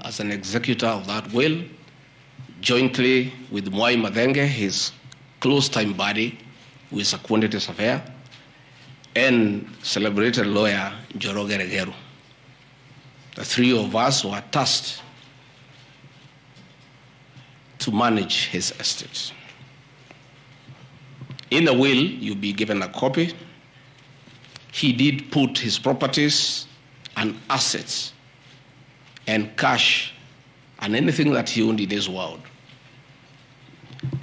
as an executor of that will, jointly with Mwai Madenge, his close-time buddy, who is a quantity surveyor, and celebrated lawyer Njoroge Regeru. The three of us were tasked to manage his estate. In the will, you'll be given a copy. He did put his properties and assets and cash and anything that he owned in his world.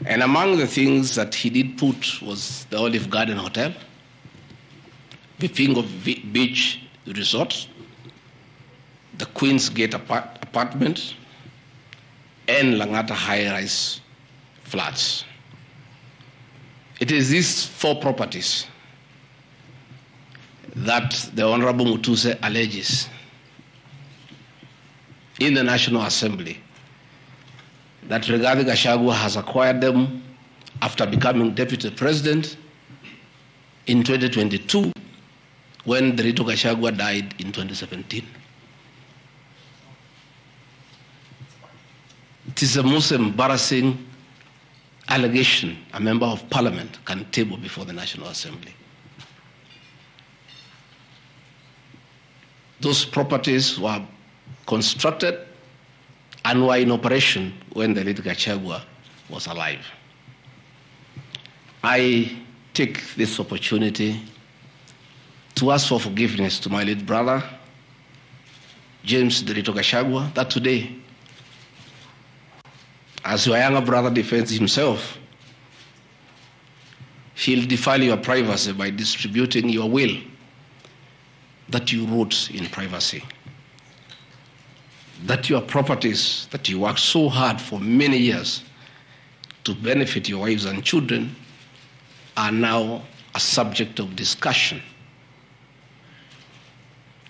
And among the things that he did put was the Olive Garden Hotel, the Pingo Beach Resort, the Queen's Gate apartment, and Langata high-rise flats. It is these four properties that the Honorable Mutuse alleges in the National Assembly that Rigathi Gachagua has acquired them after becoming Deputy President in 2022 when Rigathi Gachagua died in 2017. It is the most embarrassing allegation a member of parliament can table before the National Assembly. Those properties were constructed and were in operation when the late Gachagua was alive. I take this opportunity to ask for forgiveness to my late brother, James Derito Gachagua, that today, as your younger brother defends himself, he'll defile your privacy by distributing your will that you wrote in privacy. That your properties that you worked so hard for many years to benefit your wives and children are now a subject of discussion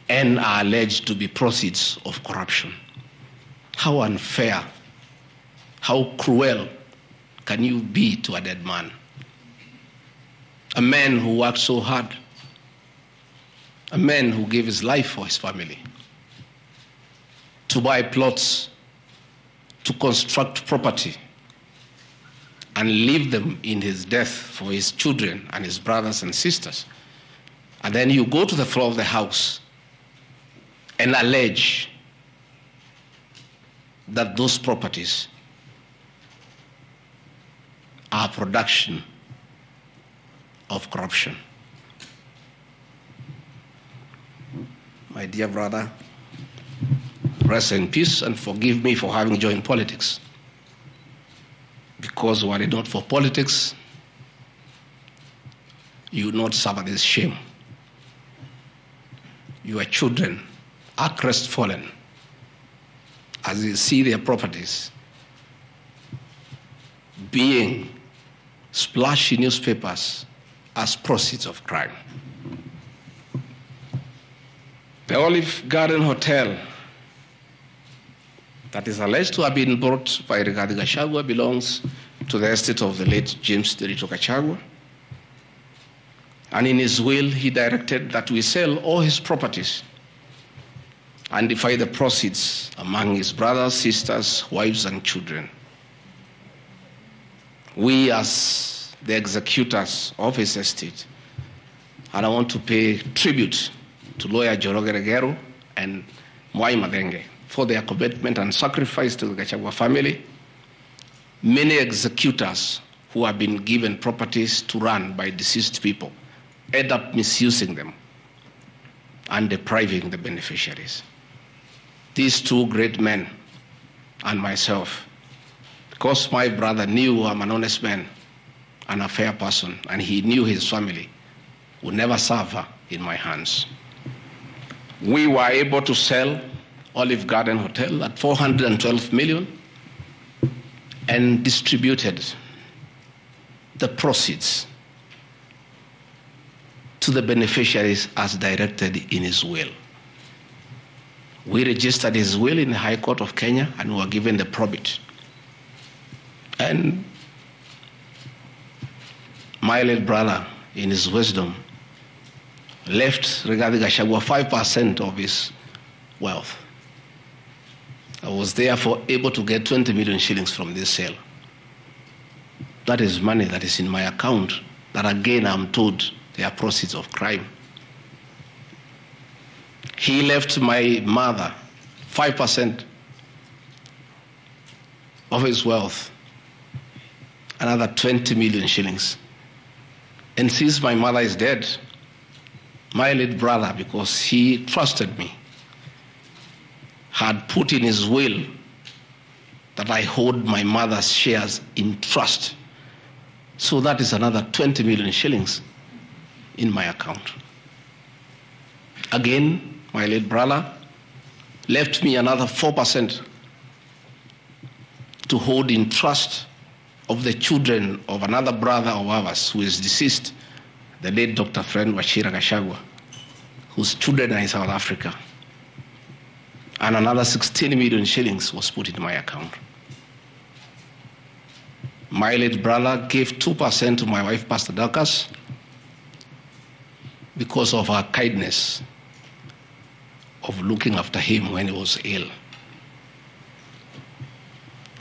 and are alleged to be proceeds of corruption. How unfair, how cruel can you be to a dead man? A man who worked so hard, a man who gave his life for his family, to buy plots, to construct property, and leave them in his death for his children and his brothers and sisters. And then you go to the floor of the House and allege that those properties are production of corruption. My dear brother, rest in peace and forgive me for having joined politics. Because were it not for politics, you would not suffer this shame. Your children are crestfallen as you see their properties being splashed in newspapers as proceeds of crime. The Olive Garden Hotel that is alleged to have been bought by Rigathi Gachagua belongs to the estate of the late James Derito Gachagua. And in his will, he directed that we sell all his properties and divide the proceeds among his brothers, sisters, wives, and children. We, as the executors of his estate, and I want to pay tribute to lawyer Njoroge Regeru and Mwai Madenge for their commitment and sacrifice to the Gachagua family. Many executors who have been given properties to run by deceased people end up misusing them and depriving the beneficiaries. These two great men and myself, because my brother knew I'm an honest man and a fair person, and he knew his family would never suffer in my hands. We were able to sell Olive Garden Hotel at 412 million and distributed the proceeds to the beneficiaries as directed in his will. We registered his will in the High Court of Kenya and were given the probate. And my late brother, in his wisdom, left Rigathi Gachagua 5% of his wealth. I was therefore able to get 20 million shillings from this sale. That is money that is in my account that again I'm told they are proceeds of crime. He left my mother 5% of his wealth, another 20 million shillings. And since my mother is dead, my late brother, because he trusted me, had put in his will that I hold my mother's shares in trust. So that is another 20 million shillings in my account. Again, my late brother left me another 4% to hold in trust of the children of another brother of ours who is deceased, the late Dr. Friend Wachira Gachagua, whose children are in South Africa. And another 16 million shillings was put in my account. My late brother gave 2% to my wife, Pastor Dorcas, because of her kindness of looking after him when he was ill.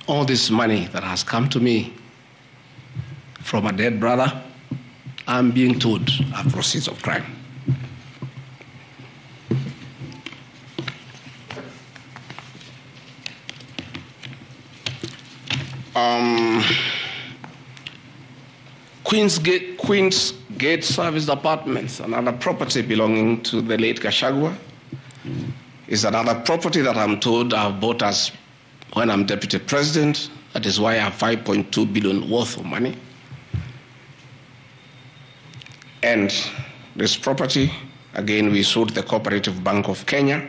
All this money that has come to me from a dead brother, I'm being told are proceeds of crime. Queen's Gate Service Apartments, another property belonging to the late Gachagua, is another property that I'm told I've bought as when I'm deputy president. That is why I have 5.2 billion worth of money. And this property, again, we sold the Cooperative Bank of Kenya,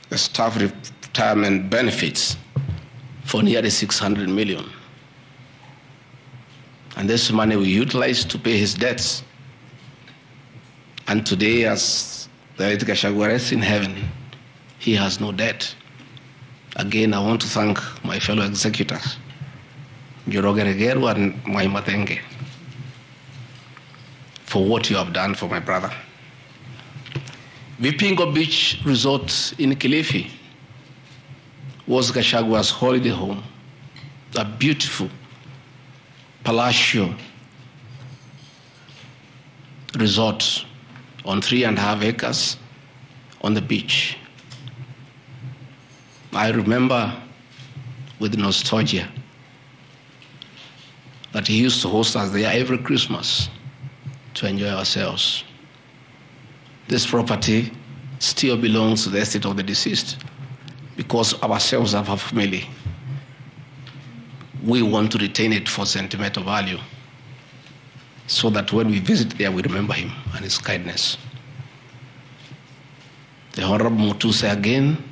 the staff retirement benefits for nearly 600 million. And this money we utilized to pay his debts. And today, as the late Gachagua rests in heaven, he has no debt. Again, I want to thank my fellow executors, Njoroge Regeru and Mwai Mathenge, for what you have done for my brother. Vipingo Beach Resort in Kilifi was Gachagua's holiday home, a beautiful palatial resort on 3.5 acres on the beach. I remember with nostalgia that he used to host us there every Christmas to enjoy ourselves. This property still belongs to the estate of the deceased because ourselves have a family. We want to retain it for sentimental value so that when we visit there, we remember him and his kindness. The Honorable Mutuse again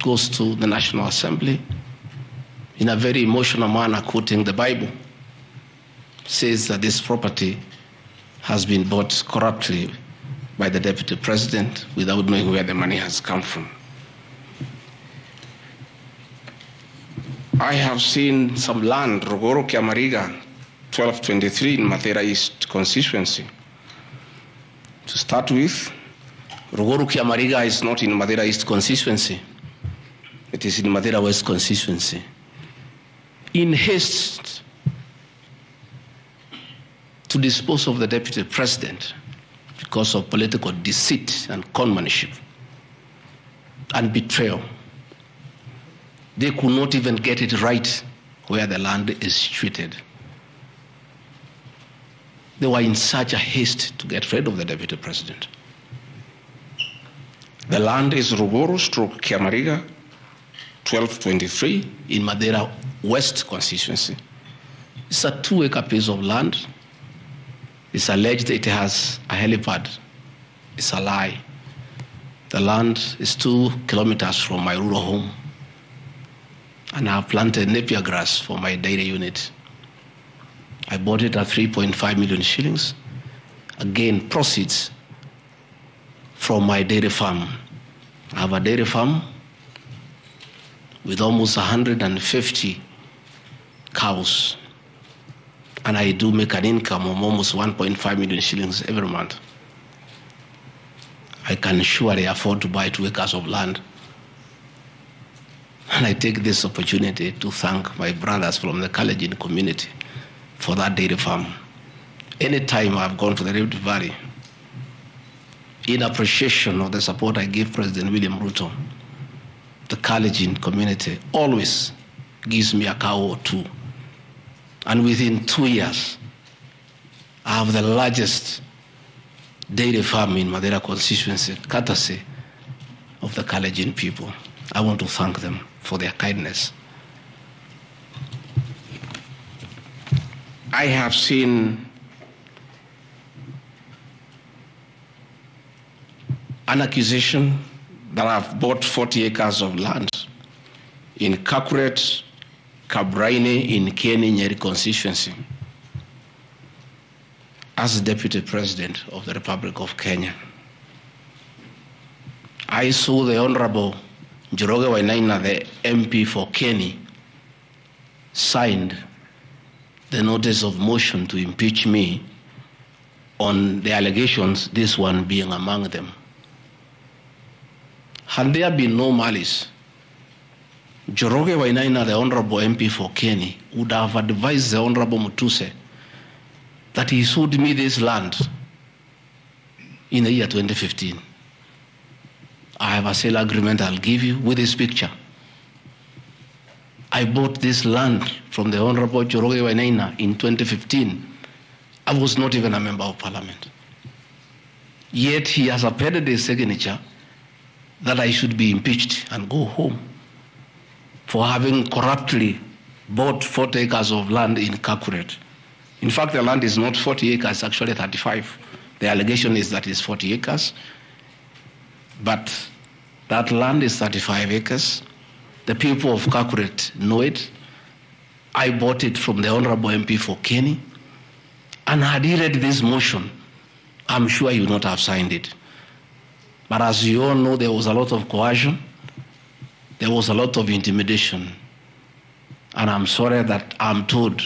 goes to the National Assembly in a very emotional manner, quoting the Bible, says that this property has been bought corruptly by the Deputy President without knowing where the money has come from. I have seen some land, Rogoro Kiamariga, 1223 in Mathera East constituency. To start with, Rogoro Kiamariga is not in Mathera East constituency. It is in Mathera West constituency. In haste to dispose of the Deputy President because of political deceit and conmanship and betrayal, they could not even get it right where the land is situated. They were in such a haste to get rid of the Deputy President. The land is Rogoro/Kiamariga, 1223 in Mathera West constituency. It's a 2-acre piece of land. It's alleged it has a helipad. It's a lie. The land is 2 kilometers from my rural home. And I have planted napier grass for my dairy unit. I bought it at 3.5 million shillings. Again, proceeds from my dairy farm. I have a dairy farm with almost 150 cows. And I do make an income of almost 1.5 million shillings every month. I can surely afford to buy 2 acres of land And I take this opportunity to thank my brothers from the Kalenjin community for that dairy farm. Anytime I've gone to the Rift Valley, in appreciation of the support I give President William Ruto, the Kalenjin community always gives me a cow or two. And within 2 years, I have the largest dairy farm in Madeira constituency, courtesy of the Kalenjin people. I want to thank them for their kindness. I have seen an accusation that I've bought 40 acres of land in Kakuret, Kabraine, in Kieni, Nyeri constituency as Deputy President of the Republic of Kenya. I saw the Honorable Njoroge Wainaina, the MP for Kieni, signed the notice of motion to impeach me on the allegations, this one being among them. Had there been no malice, Njoroge Wainaina, the Honorable MP for Kieni, would have advised the Honorable Mutuse that he sold me this land in the year 2015. I have a sale agreement I'll give you with this picture. I bought this land from the Honorable Njoroge Wainaina in 2015. I was not even a member of parliament. Yet he has appended a signature that I should be impeached and go home for having corruptly bought 40 acres of land in Kakuret. In fact, the land is not 40 acres, actually 35. The allegation is that it's 40 acres. But that land is 35 acres. The people of Kakuret know it. I bought it from the Honorable MP for Kieni. And had he read this motion, I'm sure he would not have signed it. But as you all know, there was a lot of coercion. There was a lot of intimidation. And I'm sorry that I'm told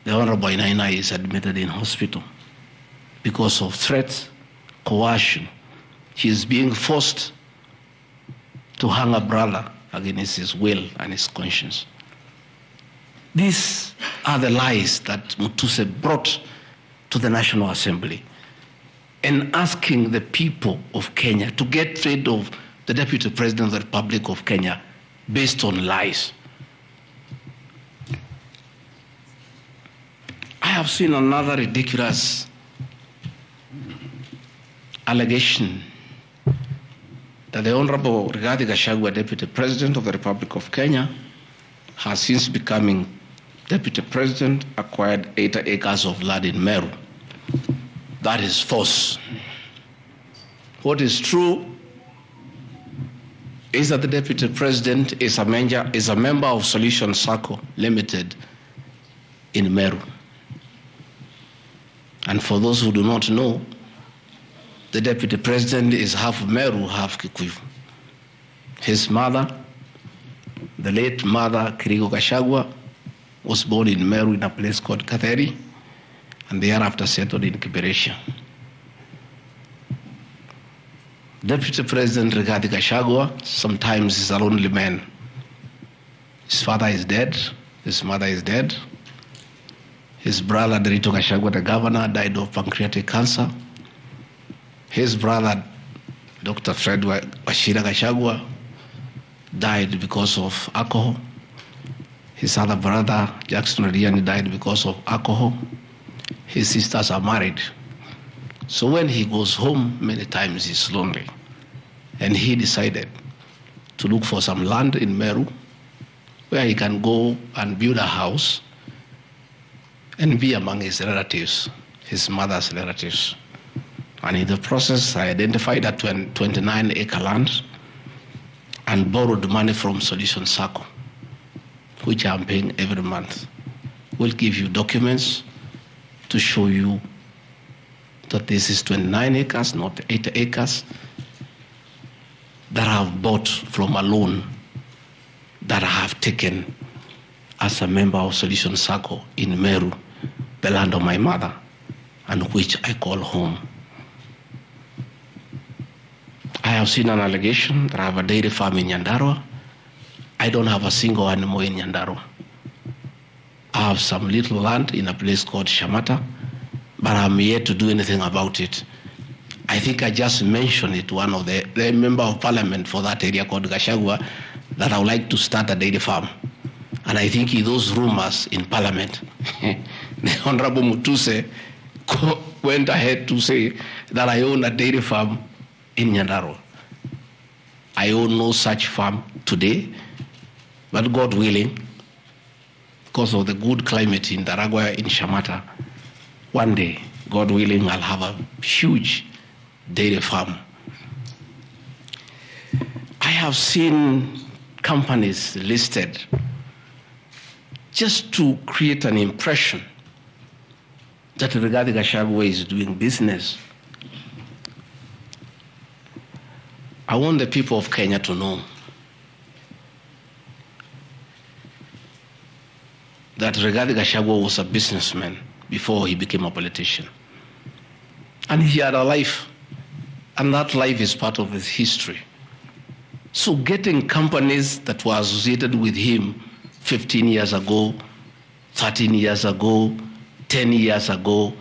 the Honorable Wainaina is admitted in hospital because of threats, coercion. He is being forced to hang a brother against his will and his conscience. These are the lies that Mutuse brought to the National Assembly, and asking the people of Kenya to get rid of the Deputy President of the Republic of Kenya based on lies. I have seen another ridiculous allegation that the Honorable Rigathi Gachagua, Deputy President of the Republic of Kenya, has since becoming Deputy President, acquired 80 acres of land in Meru. That is false. What is true is that the Deputy President is a member of Solution Circle Limited in Meru. And for those who do not know, the Deputy President is half Meru, half Kikuyu. His mother, the late mother, Kirigo Gachagua, was born in Meru in a place called Katheri, and thereafter settled in Kiberesha. Deputy President Rigathi Gachagua sometimes is a lonely man. His father is dead, his mother is dead. His brother, Derito Gachagua, the governor, died of pancreatic cancer. His brother, Dr. Fred Wachira Gachagua, died because of alcohol. His other brother, Jackson Riani, died because of alcohol. His sisters are married. So when he goes home, many times he's lonely. And he decided to look for some land in Meru where he can go and build a house and be among his relatives, his mother's relatives. And in the process, I identified that 29-acre land and borrowed money from Solution Circle, which I'm paying every month. We'll give you documents to show you that this is 29 acres, not 80 acres, that I have bought from a loan that I have taken as a member of Solution Circle in Meru, the land of my mother, and which I call home. I have seen an allegation that I have a dairy farm in Nyandarua. I don't have a single animal in Nyandarua. I have some little land in a place called Shamata, but I'm yet to do anything about it. I think I just mentioned it to one of the member of parliament for that area called Gachagua that I would like to start a dairy farm. And I think those rumors in parliament, the Honorable Mutuse went ahead to say that I own a dairy farm in Nyandarua. I own no such farm today, but God willing, because of the good climate in Daragwa, in Shamata, one day, God willing, I'll have a huge dairy farm. I have seen companies listed just to create an impression that Rigathi Gachagua is doing business. I want the people of Kenya to know that Rigathi Gachagua was a businessman before he became a politician. And he had a life, and that life is part of his history. So getting companies that were associated with him 15 years ago, 13 years ago, 10 years ago,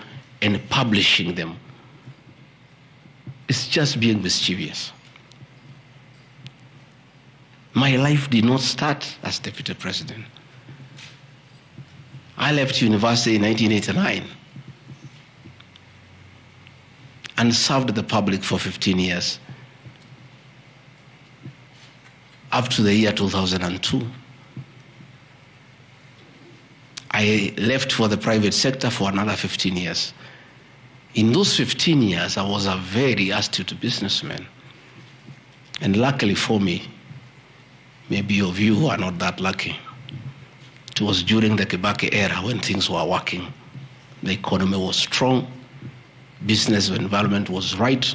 and publishing them, it's just being mischievous. My life did not start as deputy president. I left university in 1989 and served the public for 15 years, up to the year 2002. I left for the private sector for another 15 years. In those 15 years, I was a very astute businessman. And luckily for me, maybe of you who are not that lucky, it was during the Kibaki era when things were working. The economy was strong, business environment was right,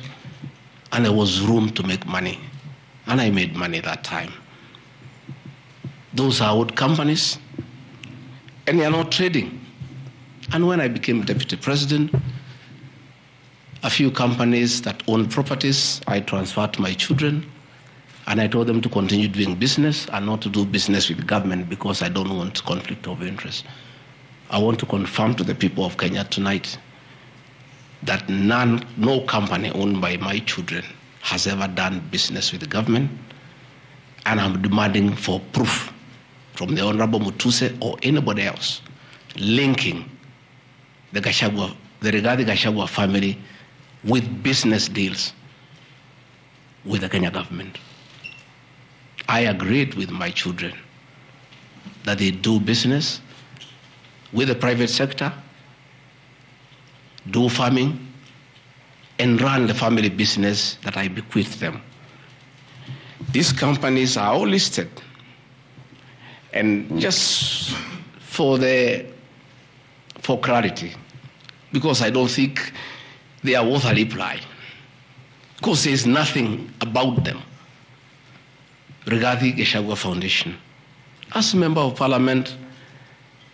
and there was room to make money. And I made money that time. Those are old companies, and they are not trading. And when I became deputy president, a few companies that owned properties, I transferred to my children, and I told them to continue doing business and not to do business with government because I don't want conflict of interest. I want to confirm to the people of Kenya tonight that no company owned by my children has ever done business with the government, and I'm demanding for proof from the Honorable Mutuse or anybody else linking the Rigathi Gachagua family with business deals with the Kenya government. I agreed with my children that they do business with the private sector, do farming, and run the family business that I bequeathed them. These companies are all listed. And just for clarity, because I don't think they are worth a reply, because there's nothing about them. Rigathi Gachagua Foundation. As a member of parliament,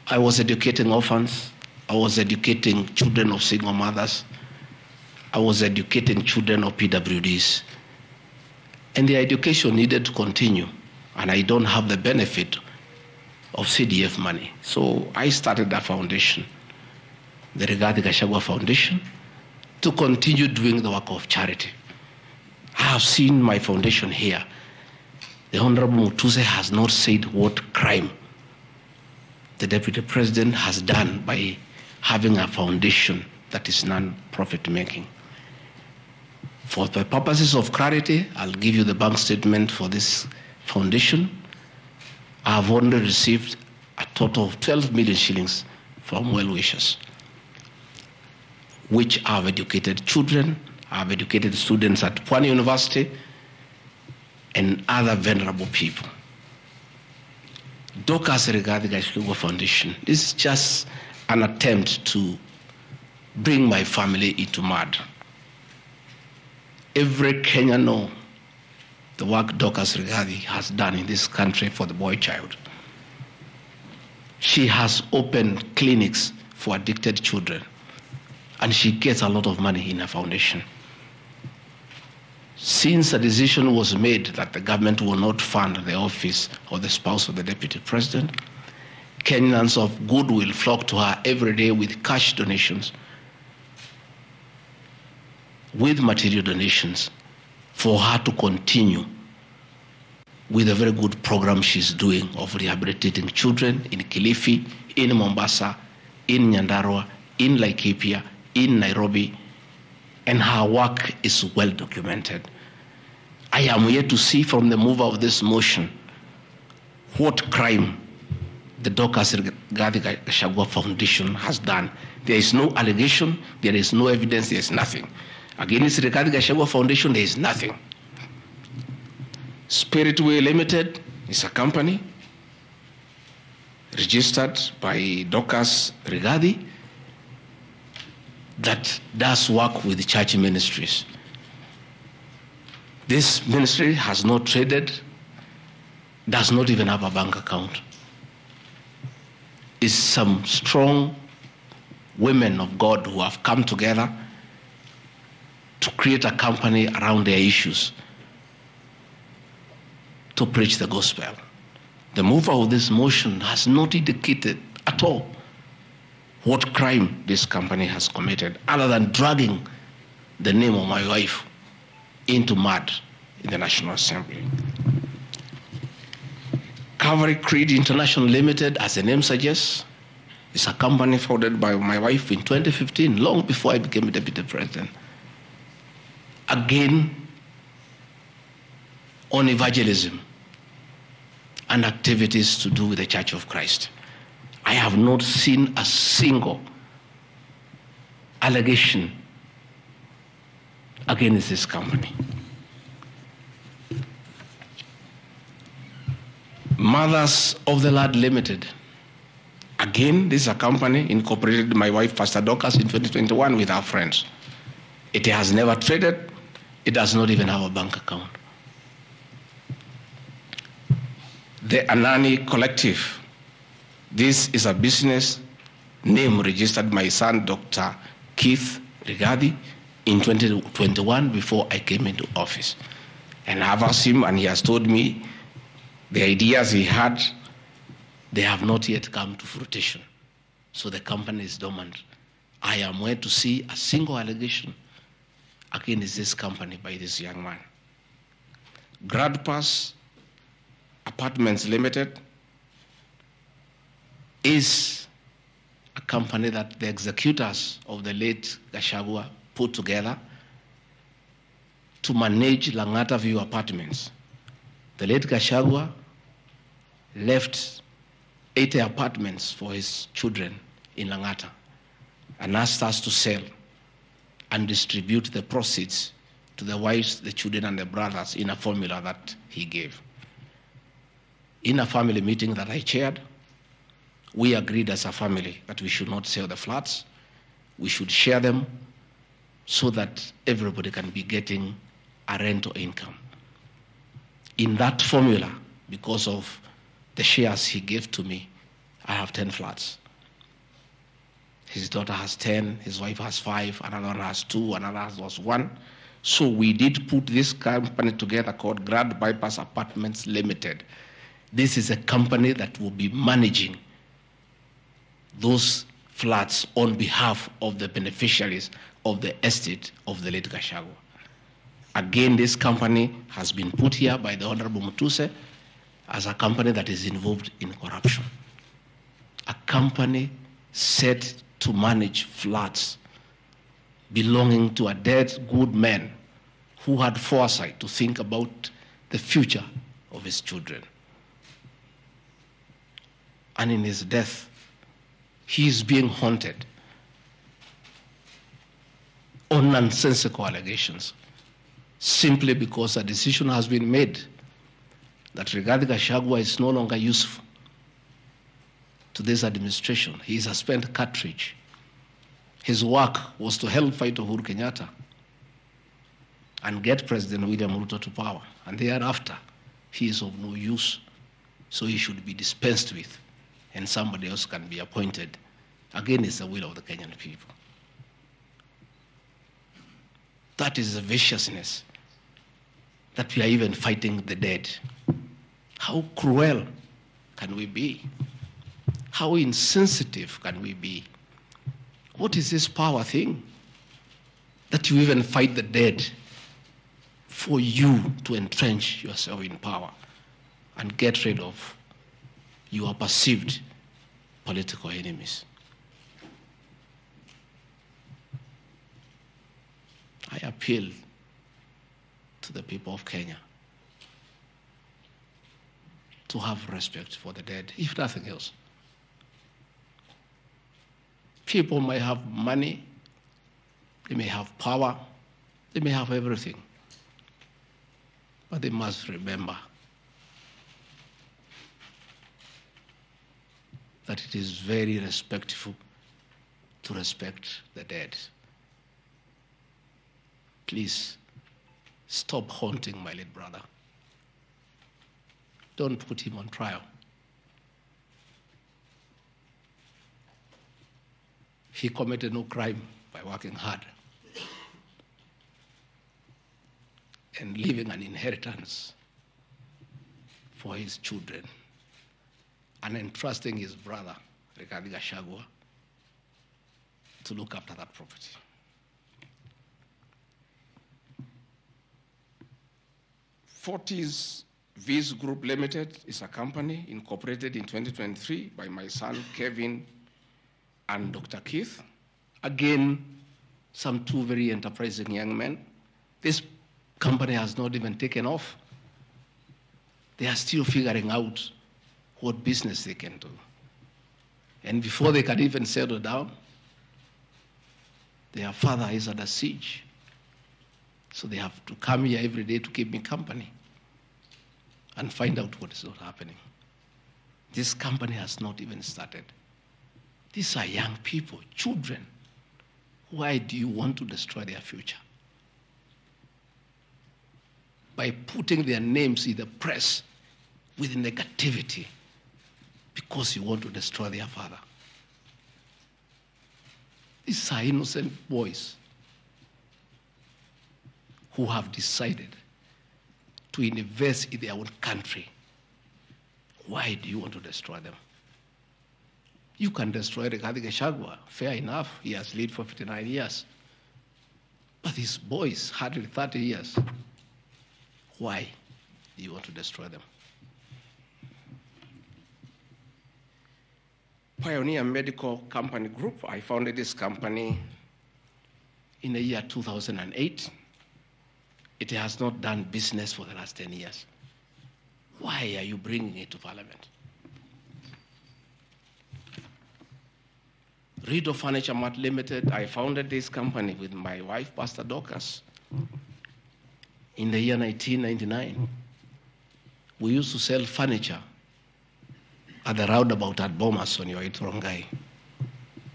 I was educating orphans, I was educating children of single mothers, I was educating children of PWDs. And the education needed to continue, and I don't have the benefit of CDF money. So I started a foundation, the Rigathi Gachagua Foundation, to continue doing the work of charity. I have seen my foundation here. The Honorable Mutuse has not said what crime the Deputy President has done by having a foundation that is non-profit making. For the purposes of clarity, I'll give you the bank statement for this foundation. I have only received a total of 12 million shillings from well-wishers, which have educated children, have educated students at Pwani University, and other vulnerable people. Dorcas Rigathi Gachagua Foundation, this is just an attempt to bring my family into mud. Every Kenyan knows the work Dorcas Rigathi has done in this country for the boy child. She has opened clinics for addicted children, and she gets a lot of money in her foundation. Since a decision was made that the government will not fund the office of the spouse of the deputy president, Kenyans of goodwill flock to her every day with cash donations, with material donations, for her to continue with a very good program she's doing of rehabilitating children in Kilifi, in Mombasa, in Nyandarua, in Laikipia, in Nairobi, and her work is well documented. I am yet to see from the mover of this motion what crime the Rigathi Gachagua Foundation has done. There is no allegation, there is no evidence, there is nothing. Against Rigathi Gachagua Foundation, there is nothing. Spiritway Limited is a company registered by Dorcas Rigathi that does work with the church ministries. This ministry has not traded, does not even have a bank account. It's some strong women of God who have come together to create a company around their issues to preach the gospel. The mover of this motion has not indicated at all what crime this company has committed, other than dragging the name of my wife into mud in the National Assembly. Calvary Creed International Limited, as the name suggests, is a company founded by my wife in 2015, long before I became deputy president. Again, on evangelism and activities to do with the Church of Christ. I have not seen a single allegation against this company. Mothers of the Lord Limited. Again, this is a company incorporated by my wife, Pastor Dorcas, in 2021 with our friends. It has never traded. It does not even have a bank account. The Anani Collective. This is a business name registered by my son, Dr. Keith Rigathi, in 2021 before I came into office. And I've asked him, and he has told me the ideas he had, they have not yet come to fruition. So the company is dormant. I am yet to see a single allegation against this company by this young man. Gradpass Apartments Limited is a company that the executors of the late Gachagua put together to manage Langata View Apartments. The late Gachagua left 80 apartments for his children in Langata and asked us to sell and distribute the proceeds to the wives, the children, and the brothers in a formula that he gave. In a family meeting that I chaired, we agreed as a family that we should not sell the flats. We should share them so that everybody can be getting a rental income. In that formula, because of the shares he gave to me, I have 10 flats. His daughter has 10, his wife has 5, another one has 2, another has 1. So we did put this company together called Grand Bypass Apartments Limited. This is a company that will be managing those flats on behalf of the beneficiaries of the estate of the late Gachagua. Again, this company has been put here by the Honorable Mutuse as a company that is involved in corruption. A company set to manage flats belonging to a dead good man who had foresight to think about the future of his children. And in his death, he is being haunted on nonsensical allegations simply because a decision has been made that Rigathi Gachagua is no longer useful to this administration. He is a spent cartridge. His work was to help fight Uhuru Kenyatta and get President William Ruto to power. And thereafter, he is of no use. So he should be dispensed with, and somebody else can be appointed against the will of the Kenyan people. That is the viciousness that we are even fighting the dead. How cruel can we be? How insensitive can we be? What is this power thing? That you even fight the dead for you to entrench yourself in power and get rid of your perceived political enemies. I appeal to the people of Kenya to have respect for the dead, if nothing else. People may have money, they may have power, they may have everything, but they must remember that it is very respectful to respect the dead. Please stop haunting my late brother. Don't put him on trial. He committed no crime by working hard and leaving an inheritance for his children and entrusting his brother, Rigathi Gachagua, to look after that property. Fortis Viz Group Limited is a company incorporated in 2023 by my son, Kevin, and Dr. Keith. Again, some two very enterprising young men. This company has not even taken off. They are still figuring out what business they can do. And before they can even settle down, their father is under siege. So they have to come here every day to keep me company and find out what is not happening. This company has not even started. These are young people, children. Why do you want to destroy their future? By putting their names in the press with negativity because you want to destroy their father. These are innocent boys who have decided to invest in their own country. Why do you want to destroy them? You can destroy Rigathi Gachagua, fair enough, he has led for 59 years. But these boys, 130 years, why do you want to destroy them? Pioneer Medical Company Group, I founded this company in the year 2008. It has not done business for the last 10 years. Why are you bringing it to Parliament? Rido Furniture Mart Limited, I founded this company with my wife, Pastor Dorcas, in the year 1999. We used to sell furniture at the roundabout at Bomas on your Rongai.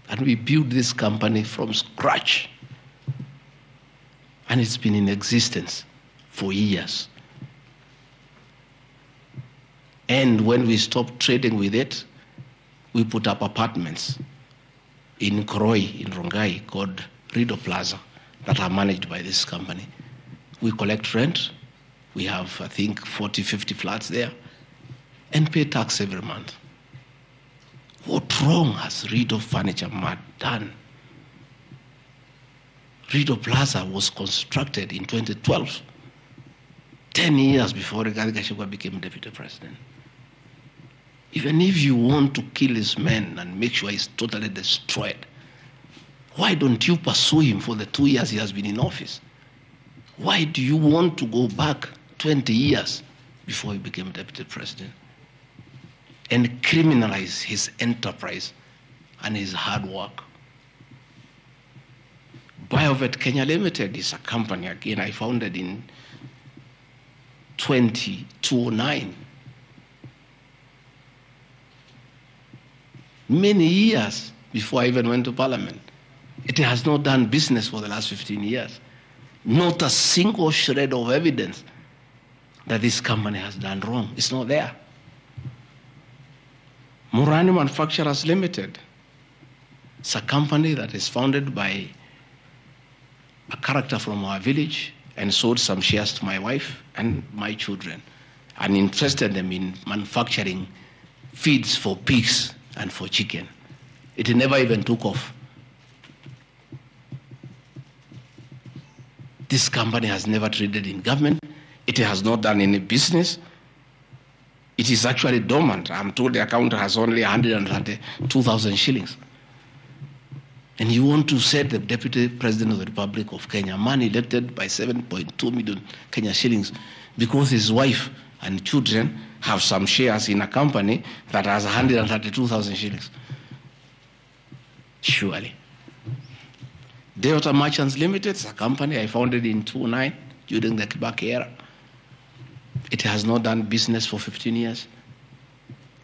And we built this company from scratch. And it's been in existence for years. And when we stopped trading with it, we put up apartments in Kroi, in Rongai, called Rido Plaza, that are managed by this company. We collect rent. We have, I think, 40, 50 flats there, and pay tax every month. What wrong has Rido Furniture Mart done? Rido Plaza was constructed in 2012, 10 years before Rigathi Gachagua became deputy president. Even if you want to kill his men and make sure he's totally destroyed, why don't you pursue him for the 2 years he has been in office? Why do you want to go back 20 years before he became deputy president and criminalize his enterprise and his hard work? Biovet Kenya Limited is a company, again, I founded in 2009. Many years before I even went to Parliament. It has not done business for the last 15 years. Not a single shred of evidence that this company has done wrong. It's not there. Murani Manufacturers Limited. It's a company that is founded by a character from our village, and sold some shares to my wife and my children and interested them in manufacturing feeds for pigs and for chicken. It never even took off. This company has never traded in government. It has not done any business. It is actually dormant. I'm told the account has only 132,000 shillings. And you want to set the Deputy President of the Republic of Kenya, a man elected by 7.2 million Kenya shillings, because his wife and children have some shares in a company that has 132,000 shillings. Surely. Delta Merchants Limited is a company I founded in 2009 during the Kibaki era. It has not done business for 15 years.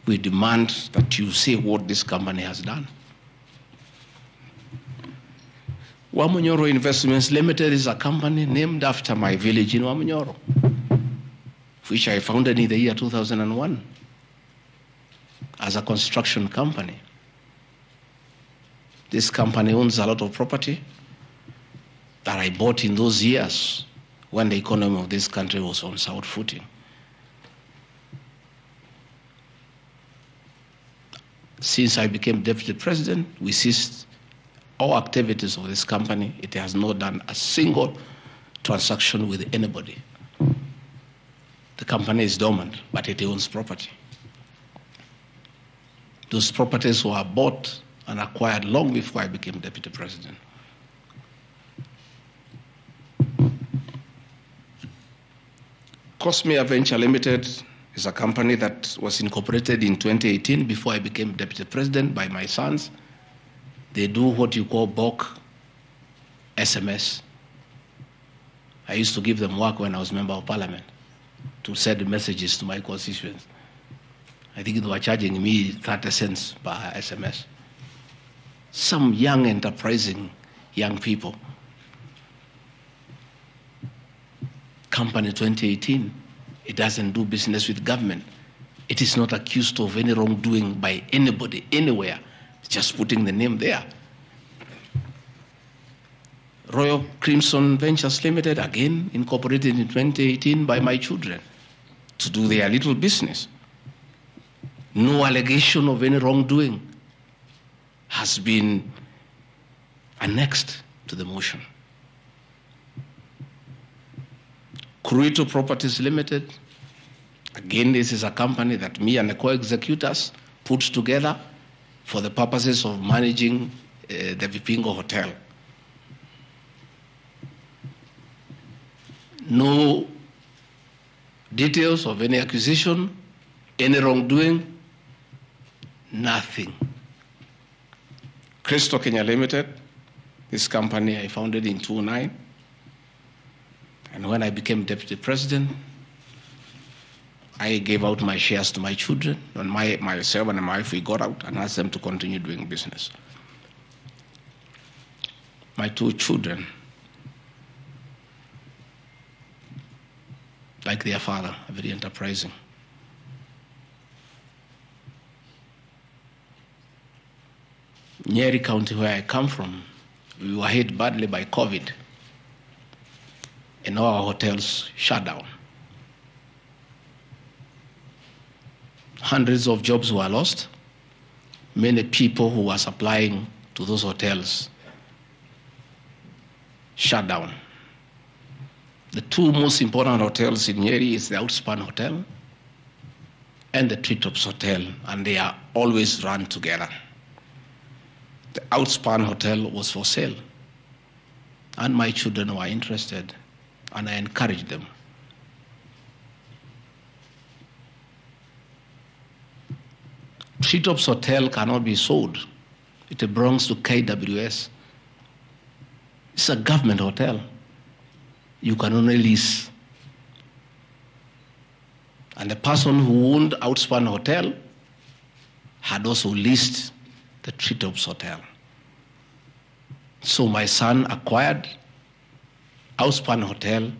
We demand that you say what this company has done. Wamunyoro Investments Limited is a company named after my village in Wamunyoro, which I founded in the year 2001 as a construction company. This company owns a lot of property that I bought in those years when the economy of this country was on sound footing. Since I became Deputy President, we ceased all activities of this company. It has not done a single transaction with anybody. The company is dormant, but it owns property. Those properties were bought and acquired long before I became Deputy President. Cosmea Venture Limited is a company that was incorporated in 2018 before I became Deputy President by my sons. They do what you call bulk SMS. I used to give them work when I was Member of Parliament to send messages to my constituents. I think they were charging me 30 cents per SMS. Some young, enterprising young people. Company 2018, it doesn't do business with government. It is not accused of any wrongdoing by anybody, anywhere. It's just putting the name there. Royal Crimson Ventures Limited, again incorporated in 2018 by my children to do their little business. No allegation of any wrongdoing has been annexed to the motion. Cruito Properties Limited, again, this is a company that me and the co-executors put together for the purposes of managing the Vipingo Hotel. No details of any accusation, any wrongdoing, nothing. Crystal Kenya Limited, this company I founded in 2009. And when I became Deputy President, I gave out my shares to my children, and myself and my wife, we got out and asked them to continue doing business. My two children, like their father, are very enterprising. Nyeri County, where I come from, we were hit badly by COVID, and all our hotels shut down. Hundreds of jobs were lost. Many people who were supplying to those hotels shut down. The two most important hotels in Nyeri is the Outspan Hotel and the Treetops Hotel, and they are always run together. The Outspan Hotel was for sale, and my children were interested, and I encouraged them. Treetops Hotel cannot be sold. It belongs to KWS. It's a government hotel. You can only lease. And the person who owned Outspan Hotel had also leased the Treetops Hotel. So my son acquired Outspan Hotel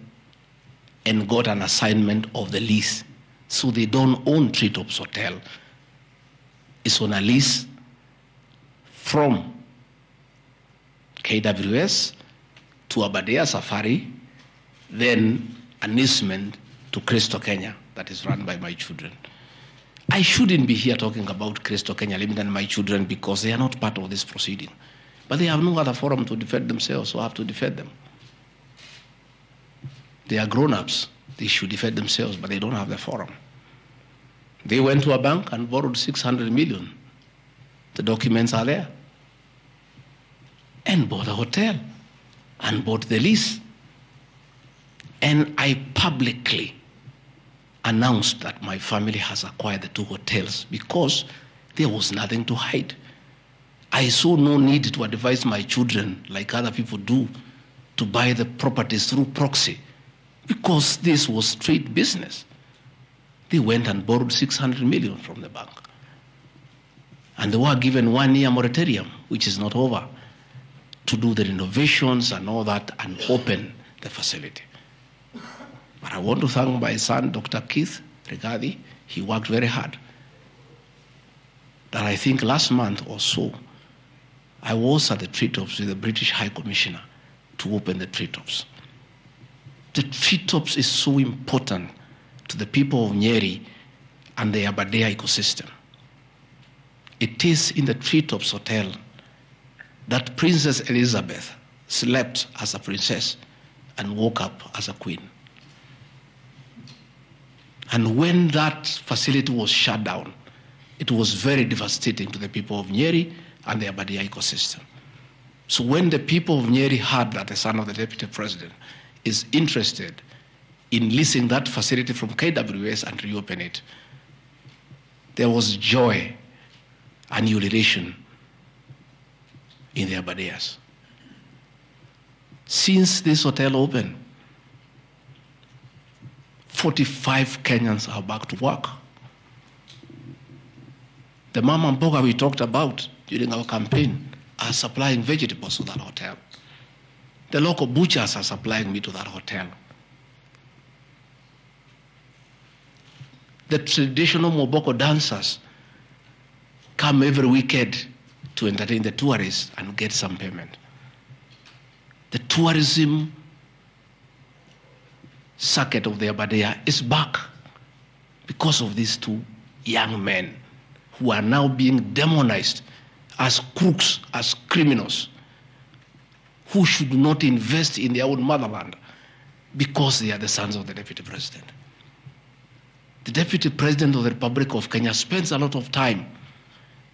and got an assignment of the lease. So they don't own Treetops Hotel. It's on a lease from KWS to Aberdare Safari then an easement to Crystal Kenya that is run by my children. I shouldn't be here talking about Crystal Kenya Limited and my children because they are not part of this proceeding. But they have no other forum to defend themselves, so I have to defend them. They are grown-ups. They should defend themselves, but they don't have the forum. They went to a bank and borrowed 600 million. The documents are there. And bought a hotel and bought the lease. And I publicly announced that my family has acquired the 2 hotels because there was nothing to hide. I saw no need to advise my children, like other people do, to buy the properties through proxy because this was straight business. They went and borrowed 600 million from the bank. And they were given 1-year moratorium, which is not over, to do the renovations and all that and open the facility. But I want to thank my son, Dr. Keith Rigathi. He worked very hard. That I think last month or so, I was at the treetops with the British High Commissioner to open the treetops. The treetops is so important to the people of Nyeri and the Aberdare ecosystem. It is in the treetops hotel that Princess Elizabeth slept as a princess and woke up as a queen. And when that facility was shut down, it was very devastating to the people of Nyeri and the Aberdare ecosystem. So when the people of Nyeri heard that the son of the deputy president is interested in leasing that facility from KWS and reopen it, there was joy and ululation in the Aberdares. Since this hotel opened, 45 Kenyans are back to work. The mama mboga we talked about during our campaign are supplying vegetables to that hotel. The local butchers are supplying meat to that hotel. The traditional Moboko dancers come every weekend to entertain the tourists and get some payment. The tourism circuit of the Aberdare is back because of these 2 young men who are now being demonized as crooks, as criminals, who should not invest in their own motherland because they are the sons of the deputy president. The deputy president of the Republic of Kenya spends a lot of time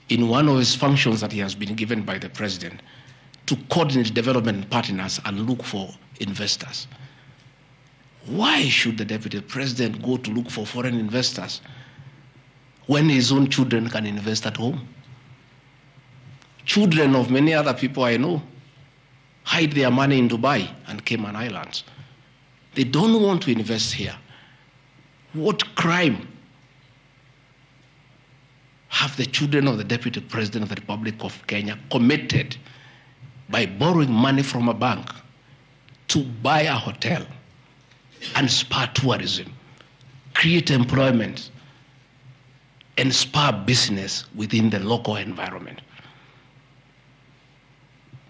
in one of his functions that he has been given by the president to coordinate development partners and look for investors. Why should the deputy president go to look for foreign investors when his own children can invest at home? Children of many other people I know hide their money in Dubai and Cayman Islands. They don't want to invest here. What crime have the children of the deputy president of the Republic of Kenya committed by borrowing money from a bank to buy a hotel and spur tourism, create employment, and spur business within the local environment?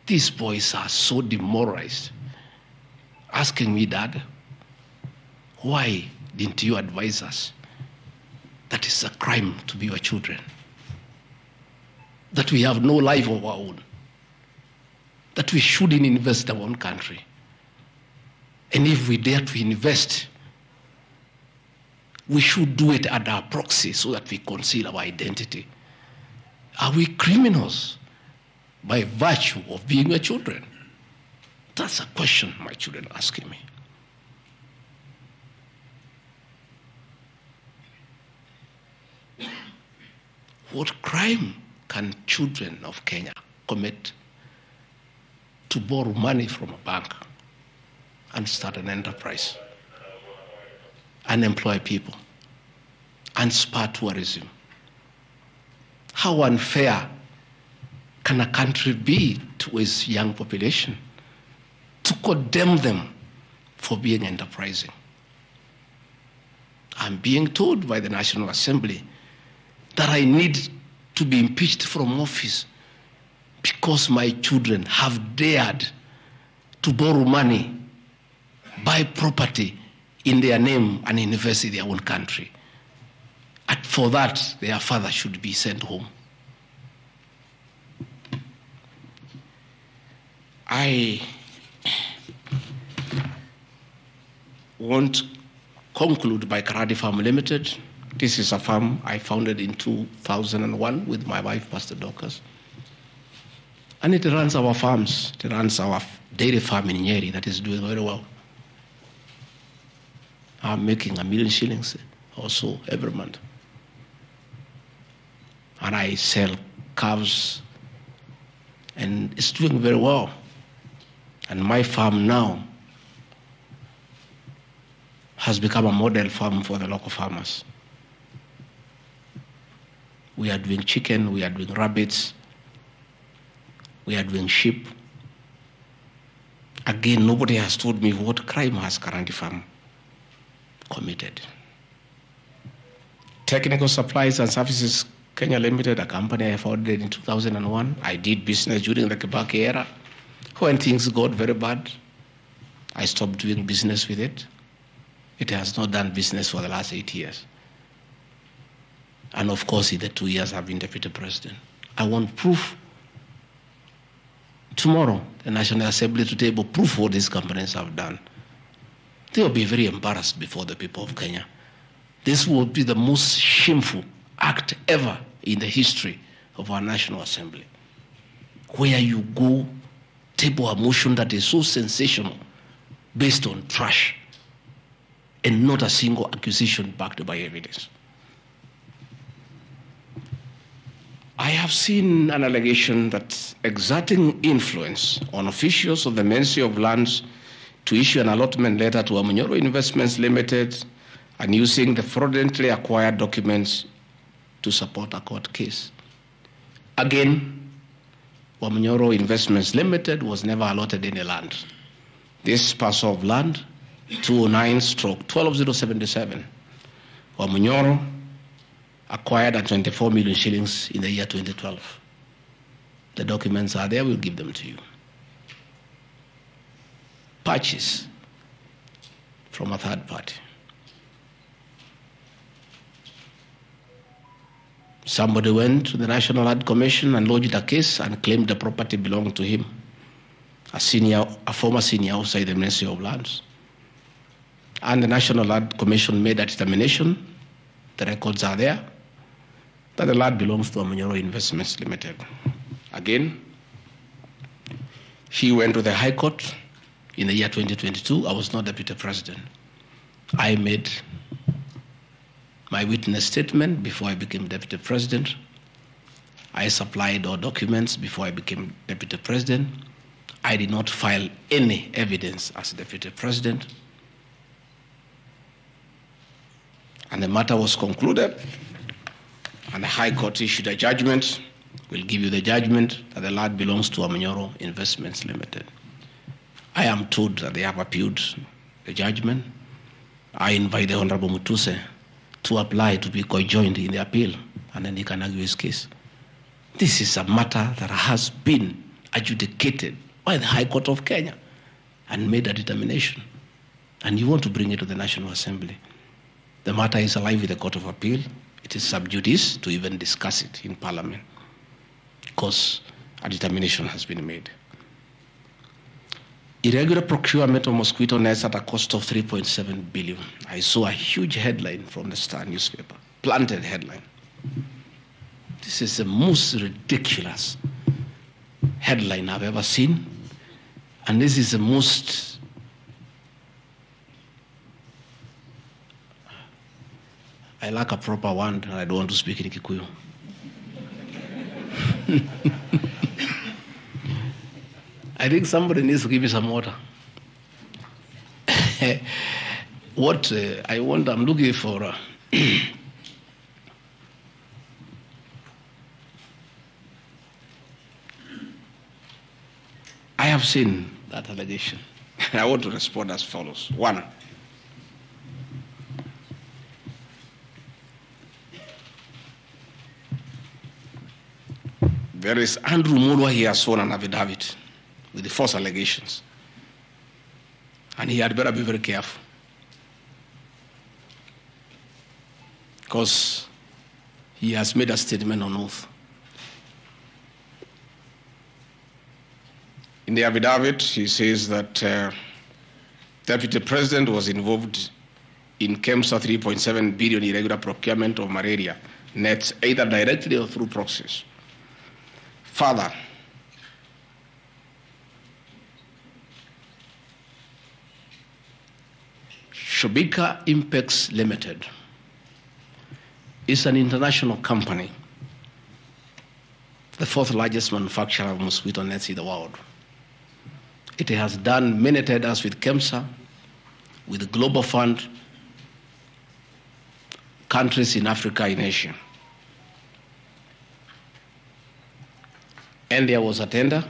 These boys are so demoralized, asking me, Dad, why didn't you advise us that it's a crime to be your children, that we have no life of our own, that we shouldn't invest in our own country, and if we dare to invest, we should do it at our proxy so that we conceal our identity? Are we criminals by virtue of being your children? That's a question my children are asking me. What crime can children of Kenya commit to borrow money from a bank and start an enterprise and employ people and spur tourism? How unfair can a country be to its young population to condemn them for being enterprising? I'm being told by the National Assembly that I need to be impeached from office because my children have dared to borrow money buy property in their name and invest in their own country. And for that, their father should be sent home. I want to conclude by Rigathi Farm Limited. This is a farm I founded in 2001 with my wife, Pastor Dorcas. And it runs our farms. It runs our dairy farm in Nyeri that is doing very well. I'm making $1 million shillings also every month. And I sell calves, and it's doing very well. And my farm now has become a model farm for the local farmers. We are doing chicken, we are doing rabbits, we are doing sheep. Again, nobody has told me what crime has Rigathi Farm committed. Technical Supplies and Services Kenya Limited, a company I founded in 2001. I did business during the Kibaki era. When things got very bad, I stopped doing business with it. It has not done business for the last 8 years. And of course, in the 2 years I've been deputy president. I want proof. Tomorrow, the National Assembly to table proof what these companies have done. They will be very embarrassed before the people of Kenya. This will be the most shameful act ever in the history of our National Assembly, where you go table a motion that is so sensational based on trash and not a single accusation backed by evidence. I have seen an allegation that exerting influence on officials of the Ministry of Lands to issue an allotment letter to Wamunyoro Investments Limited and using the fraudulently acquired documents to support a court case. Again, Wamunyoro Investments Limited was never allotted any land. This parcel of land, 209/12077, Wamunyoro acquired at 24 million shillings in the year 2012. The documents are there, we'll give them to you. Purchase from a third party. Somebody went to the National Land Commission and lodged a case and claimed the property belonged to him, a former senior outside the Ministry of Lands. And the National Land Commission made a determination, the records are there, that the land belongs to Wamunyoro Investments Limited. Again, he went to the High Court in the year 2022. I was not deputy president. I made my witness statement before I became deputy president. I supplied all documents before I became deputy president. I did not file any evidence as deputy president. And the matter was concluded, and the High Court issued a judgment. We'll give you the judgment that the land belongs to Wamunyoro Investments Limited. I am told that they have appealed the judgment. I invite the Honorable Mutuse to apply to be co-joined in the appeal, and then he can argue his case. This is a matter that has been adjudicated by the High Court of Kenya and made a determination. And you want to bring it to the National Assembly. The matter is alive with the Court of Appeal. It is sub judice to even discuss it in Parliament because a determination has been made. Irregular procurement of mosquito nets at a cost of 3.7 billion. I saw a huge headline from the Star newspaper, planted headline. This is the most ridiculous headline I've ever seen. And this is the most I lack a proper one, and I don't want to speak in Kikuyu. I think somebody needs to give me some water. What I'm looking for. I have seen that allegation. I want to respond as follows. One, there is Andrew Mulwa, he has sworn an affidavit with the false allegations. And he had better be very careful. Because he has made a statement on oath. In the affidavit, he says that Deputy President was involved in KEMSA 3.7 billion irregular procurement of malaria nets, either directly or through proxies. Further, Shobika Impex Limited is an international company, the fourth largest manufacturer of mosquito nets in the world. It has done many tenders with KEMSA, with the Global Fund, countries in Africa, in Asia. And there was a tender.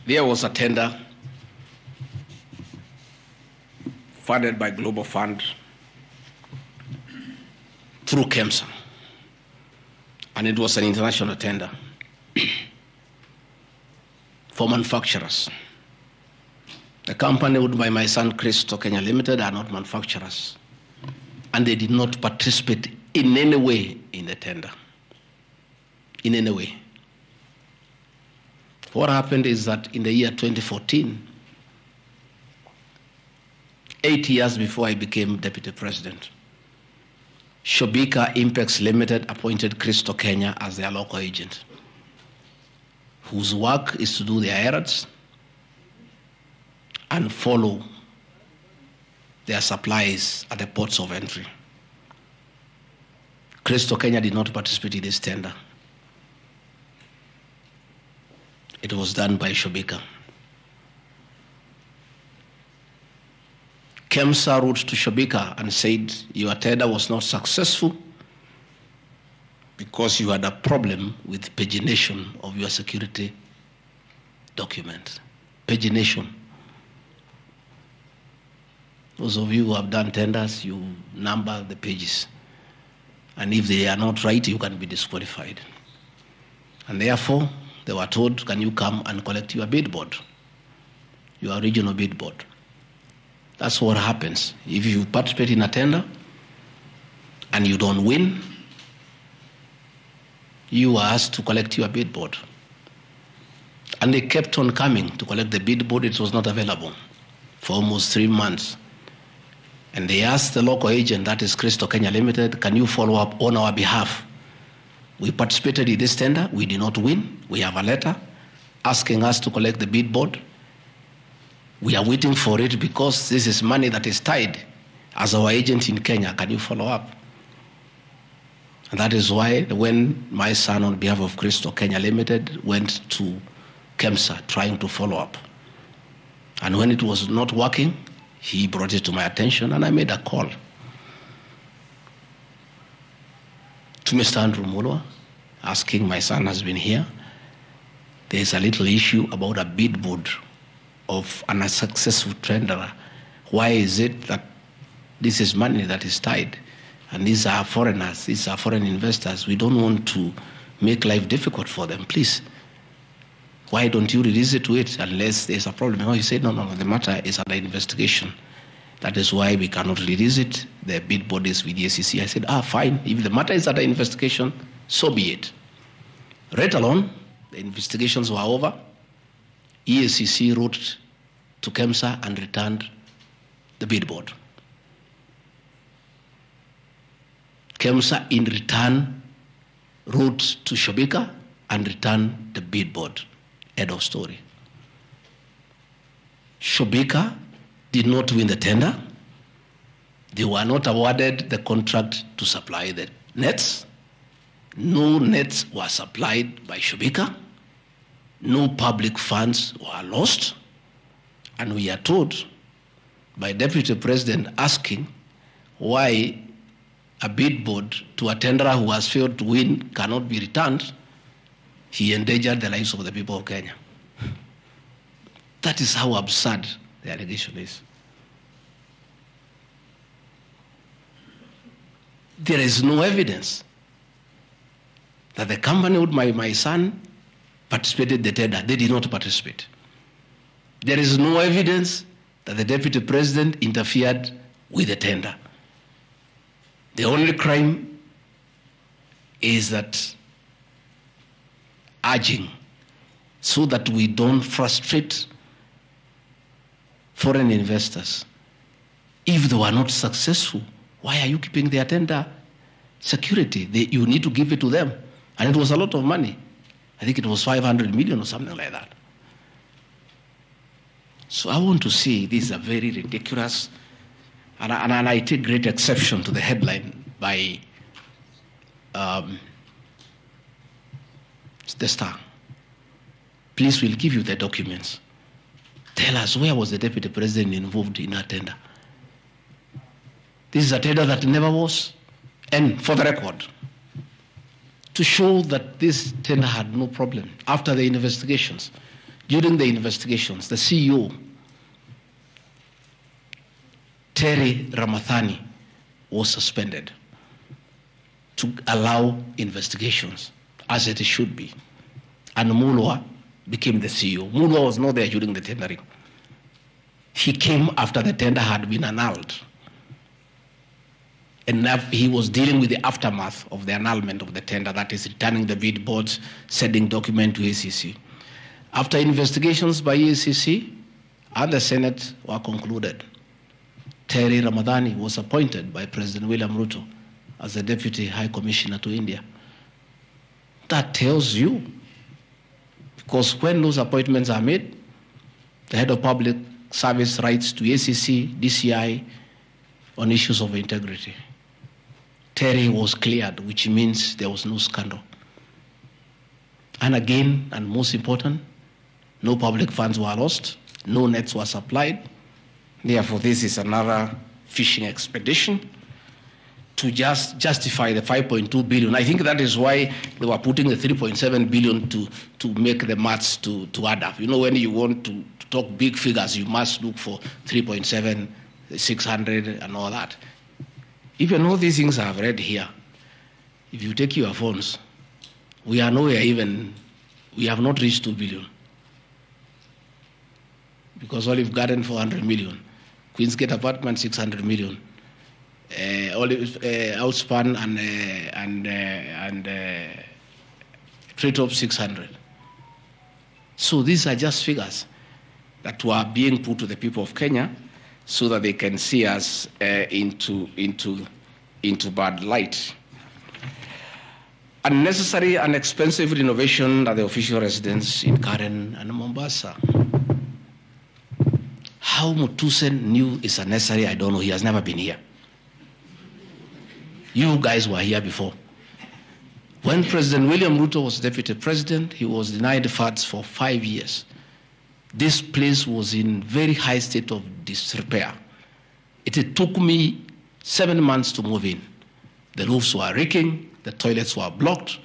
There was a tender funded by Global Fund through KEMSA, and it was an international tender for manufacturers. The company owned by my son Christo Kenya Limited are not manufacturers, and they did not participate in any way in the tender, in any way. What happened is that in the year 2014, 8 years before I became Deputy President, Shobika Impex Limited appointed Christo Kenya as their local agent, whose work is to do their errands and follow their supplies at the ports of entry. Christo Kenya did not participate in this tender. It was done by Shobika. KEMSA wrote to Shobika and said, your tender was not successful because you had a problem with pagination of your security document. Pagination. Those of you who have done tenders, you number the pages. And if they are not right, you can be disqualified. And therefore, they were told, can you come and collect your bid board, your regional bid board? That's what happens. If you participate in a tender and you don't win, you are asked to collect your bid board. And they kept on coming to collect the bid board. It was not available for almost 3 months. And they asked the local agent, that is Christo Kenya Limited, can you follow up on our behalf? We participated in this tender. We did not win. We have a letter asking us to collect the bid board. We are waiting for it because this is money that is tied as our agent in Kenya. Can you follow up? And that is why when my son, on behalf of Christo Kenya Limited, went to KEMSA trying to follow up. And when it was not working, he brought it to my attention and I made a call to Mr. Andrew Mulwa, asking, my son has been here. There is a little issue about a bid board of an unsuccessful tenderer. Why is it that this is money that is tied? And these are foreigners, these are foreign investors. We don't want to make life difficult for them. Please, why don't you release it to it unless there's a problem? Oh, he said, no, the matter is under investigation. That is why we cannot release it. The bid board is with the SEC. I said, fine. If the matter is under investigation, so be it. Right along, the investigations were over. EACC wrote to KEMSA and returned the bid board. KEMSA in return wrote to Shobika and returned the bid board. End of story. Shobika did not win the tender. They were not awarded the contract to supply the nets. No nets were supplied by Shobika. No public funds were lost. And we are told by Deputy President asking why a bid board to a tenderer who has failed to win cannot be returned. He endangered the lives of the people of Kenya. That is how absurd the allegation is. There is no evidence that the company with my son participated in the tender. They did not participate. There is no evidence that the deputy president interfered with the tender. The only crime is that urging so that we don't frustrate foreign investors. If they were not successful, why are you keeping their tender security? You need to give it to them. And it was a lot of money. I think it was 500 million or something like that. So I want to say these are very ridiculous, and I take great exception to the headline by the Star. Please, we'll give you the documents. Tell us, where was the deputy president involved in a tender? This is a tender that never was. And for the record, to show that this tender had no problem, after the investigations, during the investigations, the CEO, Terry Ramathani, was suspended to allow investigations as it should be. And Mulwa became the CEO. Mulwa was not there during the tendering. He came after the tender had been annulled. And he was dealing with the aftermath of the annulment of the tender, that is returning the bid boards, sending document to ACC. After investigations by ACC and the Senate were concluded, Terry Ramathani was appointed by President William Ruto as the Deputy High Commissioner to India. That tells you, because when those appointments are made, the head of public service writes to ACC, DCI on issues of integrity. Terry was cleared, which means there was no scandal. And again, and most important, no public funds were lost, no nets were supplied. Therefore, this is another fishing expedition to just justify the 5.2 billion. I think that is why they were putting the 3.7 billion to make the maths to add up. You know, when you want to talk big figures, you must look for 3.7, 600, and all that. Even all these things I've read here, if you take your phones, we are nowhere even, we have not reached 2 billion. Because Olive Garden, 400 million. Queensgate Apartment, 600 million. Outspan and Treetop, 600. So these are just figures that were being put to the people of Kenya so that they can see us into bad light. Unnecessary and expensive renovation at the official residence in Karen and Mombasa. How Mutusen knew it's unnecessary, I don't know. He has never been here. You guys were here before. When President William Ruto was deputy president, he was denied funds for 5 years. This place was in very high state of disrepair. It took me 7 months to move in. The roofs were leaking, the toilets were blocked,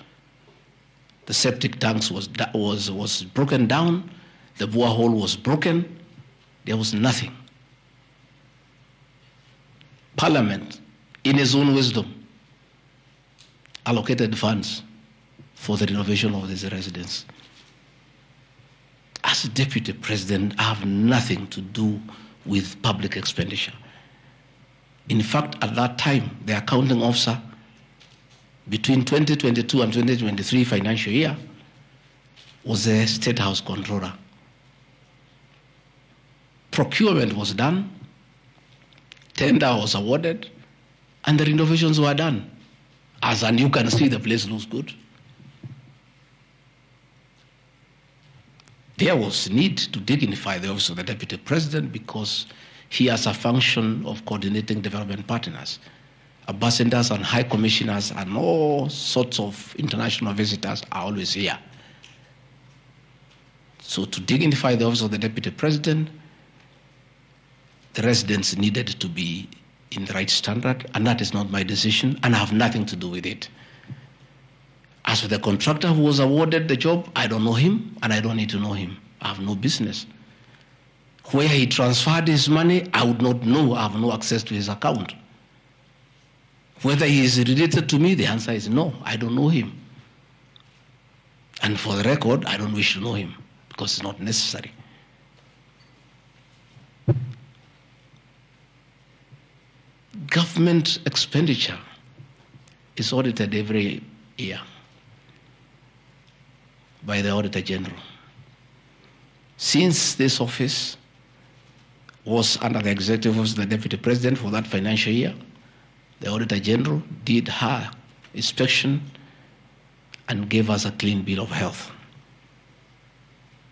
the septic tanks was broken down, the borehole was broken. There was nothing. Parliament, in its own wisdom, allocated funds for the renovation of this residence. As a deputy president, I have nothing to do with public expenditure. In fact, at that time, the accounting officer, between 2022 and 2023 financial year, was the State House Controller. Procurement was done, tender was awarded, and the renovations were done. And you can see the place looks good. There was need to dignify the office of the deputy president because he has a function of coordinating development partners. Ambassadors and high commissioners and all sorts of international visitors are always here. So to dignify the office of the deputy president, the residents needed to be in the right standard, and that is not my decision, and I have nothing to do with it. As for the contractor who was awarded the job, I don't know him, and I don't need to know him. I have no business. Where he transferred his money, I would not know. I have no access to his account. Whether he is related to me, the answer is no, I don't know him. And for the record, I don't wish to know him because it's not necessary. Government expenditure is audited every year by the Auditor General. Since this office was under the executive office of the Deputy President for that financial year, the Auditor General did her inspection and gave us a clean bill of health.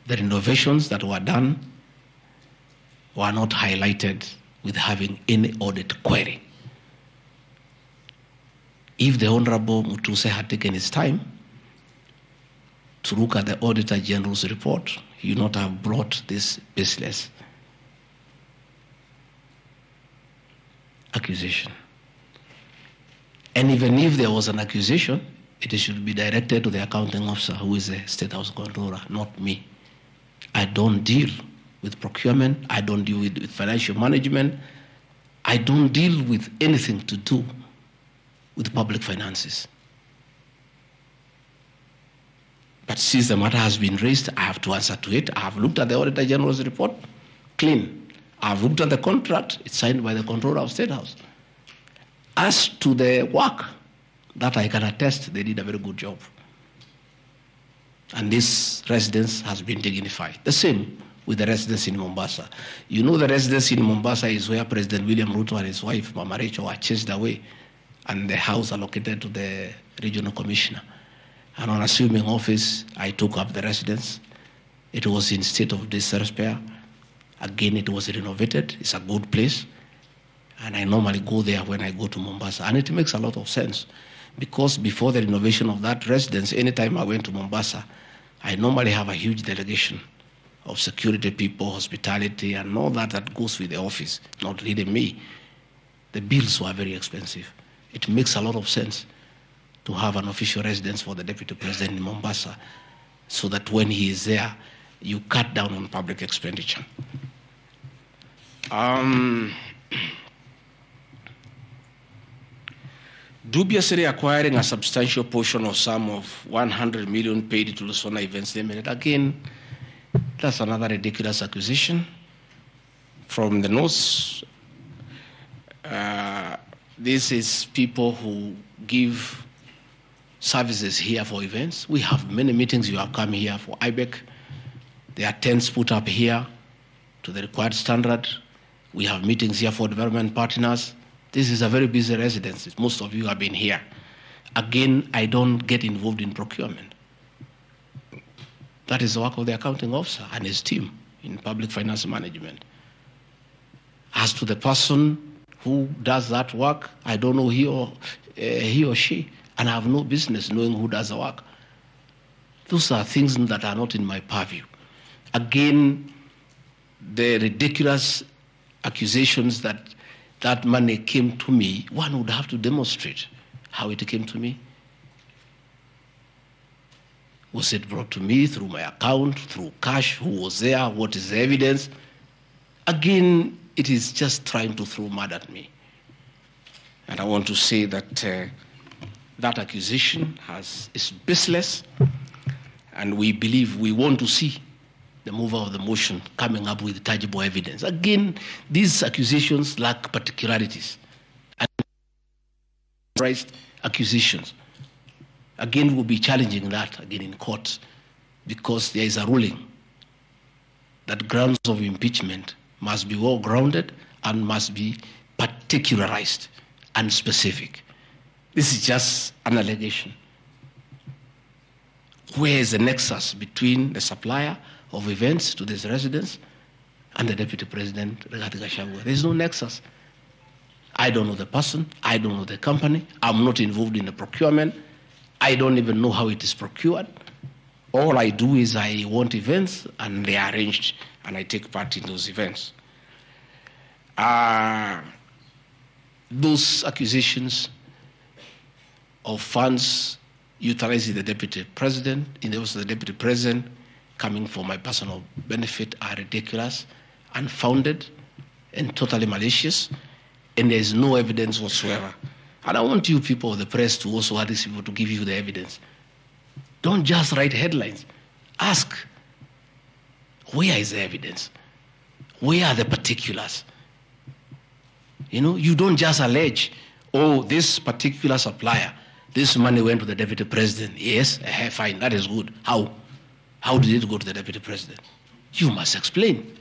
The renovations that were done were not highlighted with having any audit query. If the Honorable Mutuse had taken his time to look at the Auditor General's report, he would not have brought this baseless accusation. And even if there was an accusation, it should be directed to the accounting officer, who is the State House Controller, not me. I don't deal with procurement. I don't deal with financial management. I don't deal with anything to do with public finances. But since the matter has been raised, I have to answer to it. I have looked at the Auditor General's report, clean. I have looked at the contract, it's signed by the Controller of State House. As to the work, that I can attest, they did a very good job. And this residence has been dignified. The same with the residence in Mombasa. You know, the residence in Mombasa is where President William Ruto and his wife, Mama Rachel, were chased away, and the house allocated to the regional commissioner. And on assuming office, I took up the residence. It was in state of disrepair. Again, it was renovated. It's a good place. And I normally go there when I go to Mombasa. And it makes a lot of sense, because before the renovation of that residence, anytime I went to Mombasa, I normally have a huge delegation of security people, hospitality, and all that goes with the office, not really me. The bills were very expensive. It makes a lot of sense to have an official residence for the Deputy President in Mombasa, so that when he is there, you cut down on public expenditure. Dubiously acquiring a substantial portion of sum of 100 million paid to Lusona Events Limited. Again, that's another ridiculous accusation from the north. This is people who give services here for events. We have many meetings. You have come here for IBEC. There are tents put up here to the required standard. We have meetings here for development partners. This is a very busy residence. Most of you have been here. Again, I don't get involved in procurement. That is the work of the accounting officer and his team in public finance management. As to the person who does that work, I don't know he or she, and I have no business knowing who does the work. Those are things that are not in my purview. Again, the ridiculous accusations that money came to me, one would have to demonstrate how it came to me. Was it brought to me through my account, through cash? Who was there? What is the evidence? Again, it is just trying to throw mud at me. And I want to say that that accusation is baseless, and we believe we want to see the mover of the motion coming up with tangible evidence. Again, these accusations lack particularities and accusations. Again, we'll be challenging that again in court, because there is a ruling that grounds of impeachment must be well grounded and must be particularized and specific. This is just an allegation. Where is the nexus between the supplier of events to this residence and the Deputy President, Rigathi Gachagua? There is no nexus. I don't know the person. I don't know the company. I'm not involved in the procurement. I don't even know how it is procured. All I do is I want events, and they are arranged, and I take part in those events. Those accusations of funds utilizing the Deputy President, in the office of the Deputy President, coming for my personal benefit, are ridiculous, unfounded, and totally malicious, and there is no evidence whatsoever And I want you people of the press to also ask these people to give you the evidence. Don't just write headlines. Ask, where is the evidence? Where are the particulars? You don't just allege, oh, this particular supplier, this money went to the deputy president. Yes, fine, that is good. How? How did it go to the deputy president? You must explain.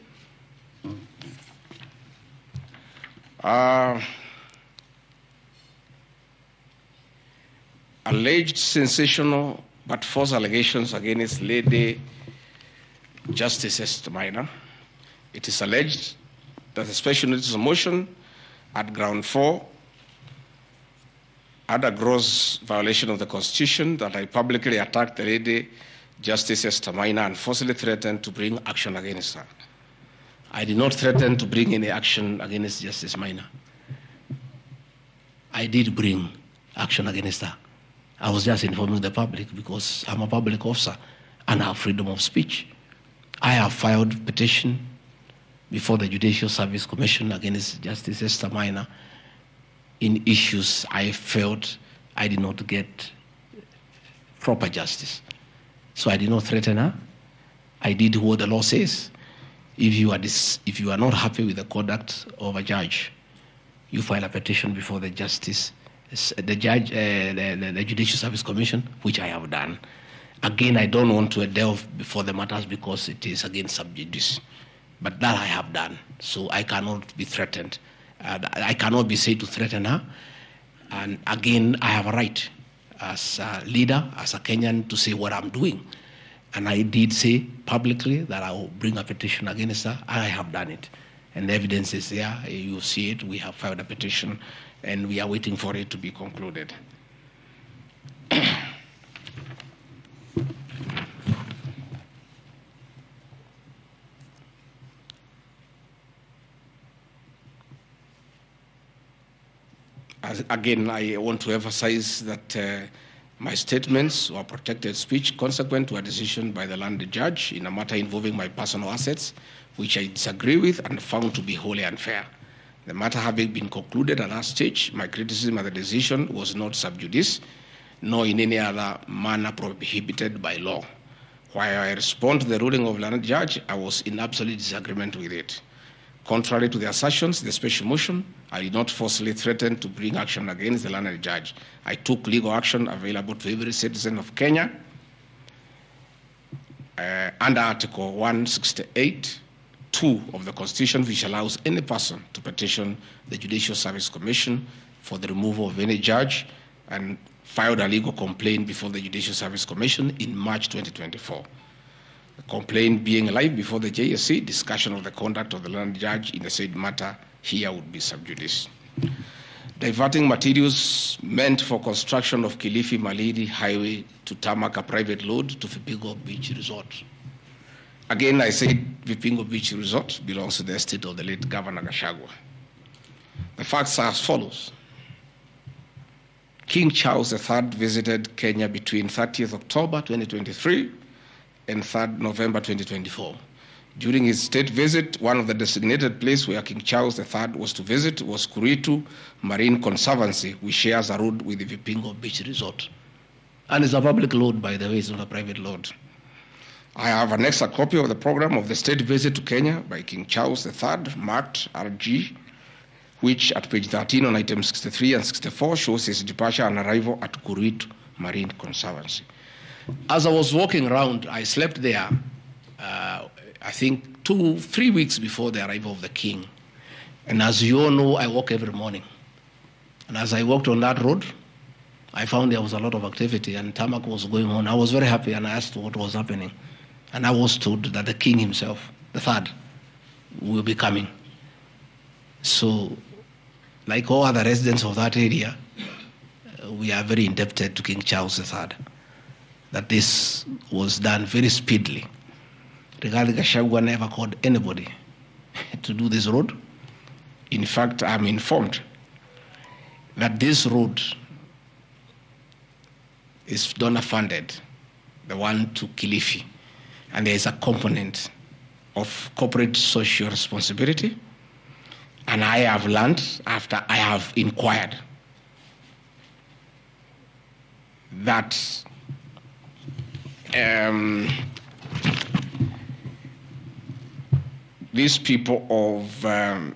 Alleged sensational but false allegations against Lady Justice Esther Maina. It is alleged that the special notice of motion at ground 4 had a gross violation of the Constitution, that I publicly attacked the Lady Justice Esther Maina and forcibly threatened to bring action against her. I did not threaten to bring any action against Justice Maina. I did bring action against her. I was just informing the public because I'm a public officer and I have freedom of speech. I have filed petition before the Judicial Service Commission against Justice Esther Maina in issues I felt I did not get proper justice. So I did not threaten her. I did what the law says. If you are not happy with the conduct of a judge, you file a petition before the Judicial Service Commission, which I have done. Again, I don't want to delve before the matters because it is against sub judice. But that I have done, so I cannot be threatened. I cannot be said to threaten her. And again, I have a right as a leader, as a Kenyan, to say what I'm doing. And I did say publicly that I will bring a petition against her. I have done it. And the evidence is there. You see it. We have filed a petition, and we are waiting for it to be concluded. Again, I want to emphasize that my statements were protected speech consequent to a decision by the land judge in a matter involving my personal assets, which I disagree with and found to be wholly unfair. The matter having been concluded at that stage, my criticism of the decision was not sub judice, nor in any other manner prohibited by law. While I respond to the ruling of the land judge, I was in absolute disagreement with it. Contrary to the assertions in the special motion, I did not forcibly threaten to bring action against the learned judge. I took legal action available to every citizen of Kenya under Article 168(2) of the Constitution, which allows any person to petition the Judicial Service Commission for the removal of any judge, and filed a legal complaint before the Judicial Service Commission in March 2024. The complaint being live before the JSC, discussion of the conduct of the learned judge in the said matter here would be sub judice. Diverting materials meant for construction of Kilifi Malindi Highway to tarmac a private load to Vipingo Beach Resort. Again, I said Vipingo Beach Resort belongs to the estate of the late Governor Gachagua. The facts are as follows. King Charles III visited Kenya between 30th October 2023 and 3rd November 2024. During his state visit, one of the designated places where King Charles III was to visit was Kuritu Marine Conservancy, which shares a road with the Vipingo Beach Resort. And it's a public load, by the way, it's not a private load. I have annexed a copy of the program of the state visit to Kenya by King Charles III, marked RG, which at page 13 on items 63 and 64 shows his departure and arrival at Kuritu Marine Conservancy. As I was walking around, I slept there, I think 2-3 weeks before the arrival of the king. And as you all know, I walk every morning. And as I walked on that road, I found there was a lot of activity and tarmac was going on. I was very happy and I asked what was happening. And I was told that the king himself, the third, will be coming. So, like all other residents of that area, we are very indebted to King Charles III. That this was done very speedily. Rigathi Gachagua never called anybody to do this road. In fact, I'm informed that this road is donor funded, the one to Kilifi, and there is a component of corporate social responsibility. And I have learned, after I have inquired, that these people of that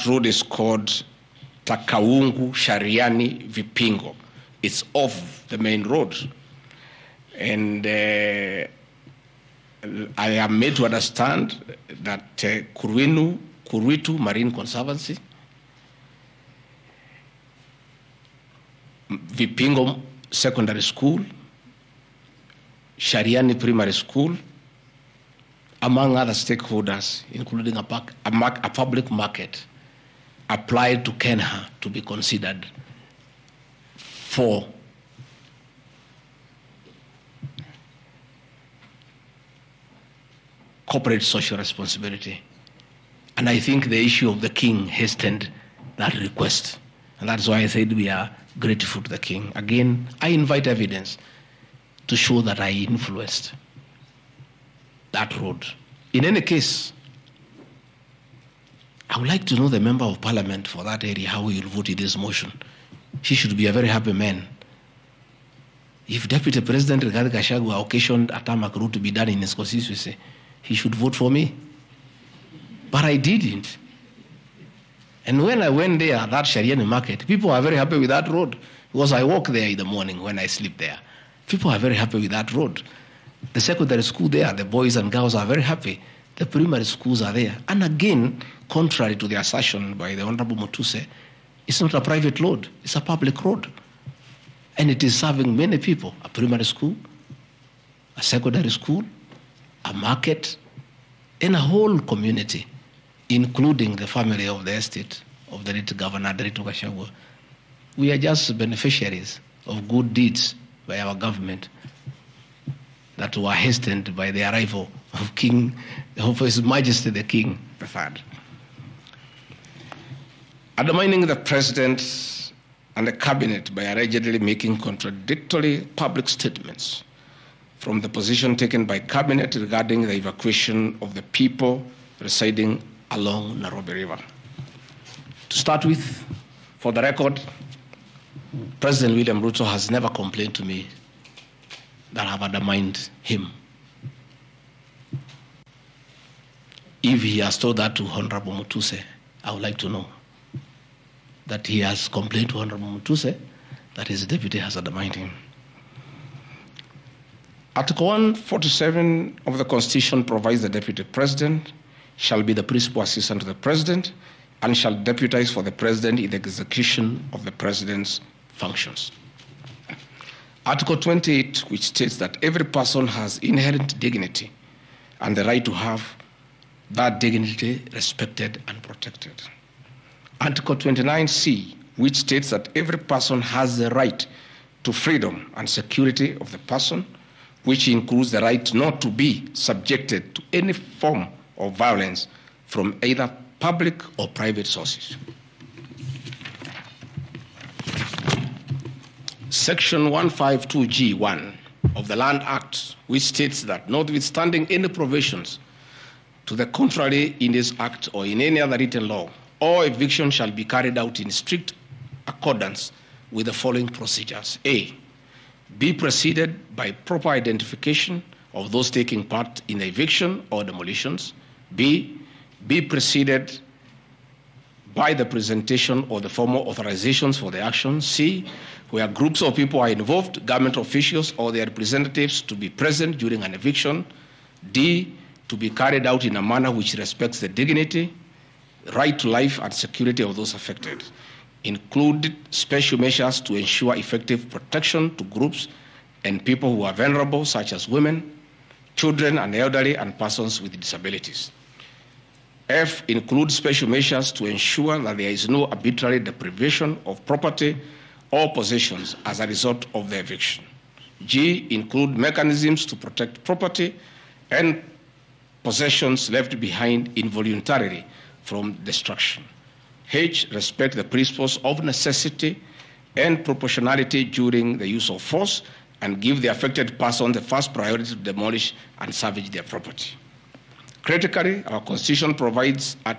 road is called Takaungu Shariani Vipingo. It's off the main road, and I am made to understand that Kuritu Marine Conservancy, Vipingo Secondary School, Shariani Primary School, among other stakeholders, including a public market, applied to Kenya to be considered for corporate social responsibility. And I think the issue of the king hastened that request. And that's why I said we are grateful to the king. Again, I invite evidence to show that I influenced that road. In any case, I would like to know the member of parliament for that area, how he will vote in this motion. He should be a very happy man. If Deputy President Rigathi Gachagua occasioned a tarmac road to be done in his constituency, he should vote for me. But I didn't. And when I went there, that Shariani market, people are very happy with that road, because I walk there in the morning when I sleep there. People are very happy with that road. The secondary school there, the boys and girls are very happy. The primary schools are there. And again, contrary to the assertion by the Honorable Mutuse, it's not a private road, it's a public road. And it is serving many people, a primary school, a secondary school, a market, and a whole community, including the family of the estate of the late Governor Gachagua. We are just beneficiaries of good deeds by our government that were hastened by the arrival of His Majesty the King III. Undermining the President and the Cabinet by allegedly making contradictory public statements from the position taken by Cabinet regarding the evacuation of the people residing along Nairobi River. To start with, for the record, President William Ruto has never complained to me that I have undermined him. If he has told that to Honorable Mutuse, I would like to know that he has complained to Honorable Mutuse that his deputy has undermined him. Article 147 of the Constitution provides the Deputy President shall be the principal assistant to the President and shall deputize for the President in the execution of the President's functions. Article 28, which states that every person has inherent dignity and the right to have that dignity respected and protected. Article 29C, which states that every person has the right to freedom and security of the person, which includes the right not to be subjected to any form of violence from either public or private sources. Section 152G1 of the Land Act, which states that notwithstanding any provisions to the contrary in this act or in any other written law, all eviction shall be carried out in strict accordance with the following procedures. A, be preceded by proper identification of those taking part in the eviction or demolitions. B, be preceded by the presentation of the formal authorizations for the action. C, where groups of people are involved, government officials or their representatives to be present during an eviction. D, to be carried out in a manner which respects the dignity, right to life and security of those affected. Include special measures to ensure effective protection to groups and people who are vulnerable, such as women, children and elderly, and persons with disabilities. F, include special measures to ensure that there is no arbitrary deprivation of property or possessions as a result of the eviction. G, include mechanisms to protect property and possessions left behind involuntarily from destruction. H, respect the principles of necessity and proportionality during the use of force and give the affected person the first priority to demolish and salvage their property. Critically, our Constitution provides at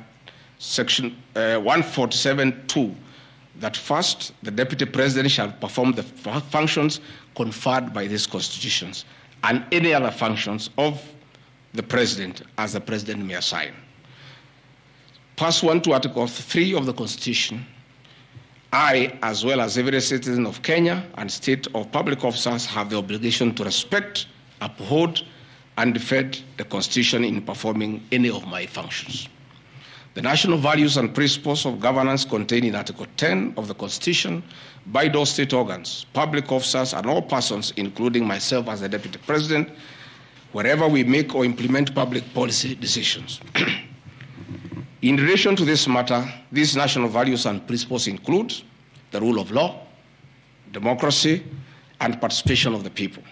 Section 147(2) that first, the Deputy President shall perform the functions conferred by these constitutions and any other functions of the President as the President may assign. Pursuant to Article 3 of the Constitution, I, as well as every citizen of Kenya and state of public officers, have the obligation to respect, uphold, and defend the Constitution in performing any of my functions. The national values and principles of governance contained in Article 10 of the Constitution bind all state organs, public officers, and all persons, including myself as the Deputy President, wherever we make or implement public policy decisions. In relation to this matter, these national values and principles include the rule of law, democracy, and participation of the people,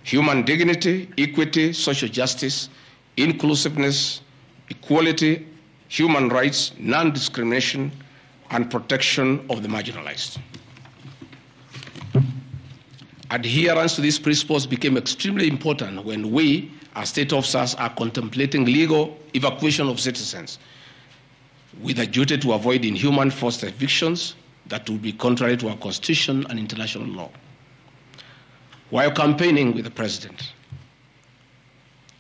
human dignity, equity, social justice, inclusiveness, equality, human rights, non-discrimination, and protection of the marginalized. Adherence to these principles became extremely important when we, as state officers, are contemplating legal evacuation of citizens with a duty to avoid inhuman forced evictions that would be contrary to our Constitution and international law. While campaigning with the President,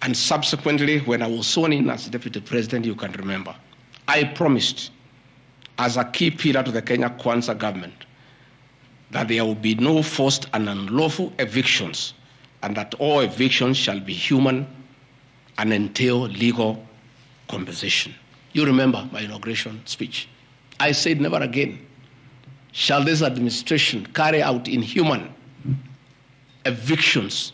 and subsequently when I was sworn in as Deputy President, you can remember, I promised as a key pillar to the Kenya Kwanza government that there will be no forced and unlawful evictions, and that all evictions shall be human and entail legal compensation. You remember my inauguration speech. I said never again shall this administration carry out inhuman evictions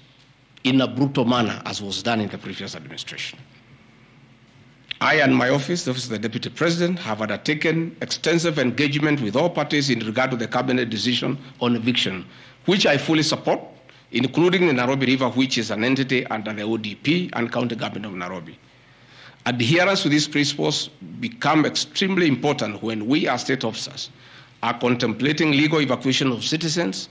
in a brutal manner as was done in the previous administration. I and my office, the Office of the Deputy President, have undertaken extensive engagement with all parties in regard to the cabinet decision on eviction, which I fully support, including the Nairobi River, which is an entity under the ODP and County Government of Nairobi. Adherence to these principles become extremely important when we as state officers are contemplating legal evacuation of citizens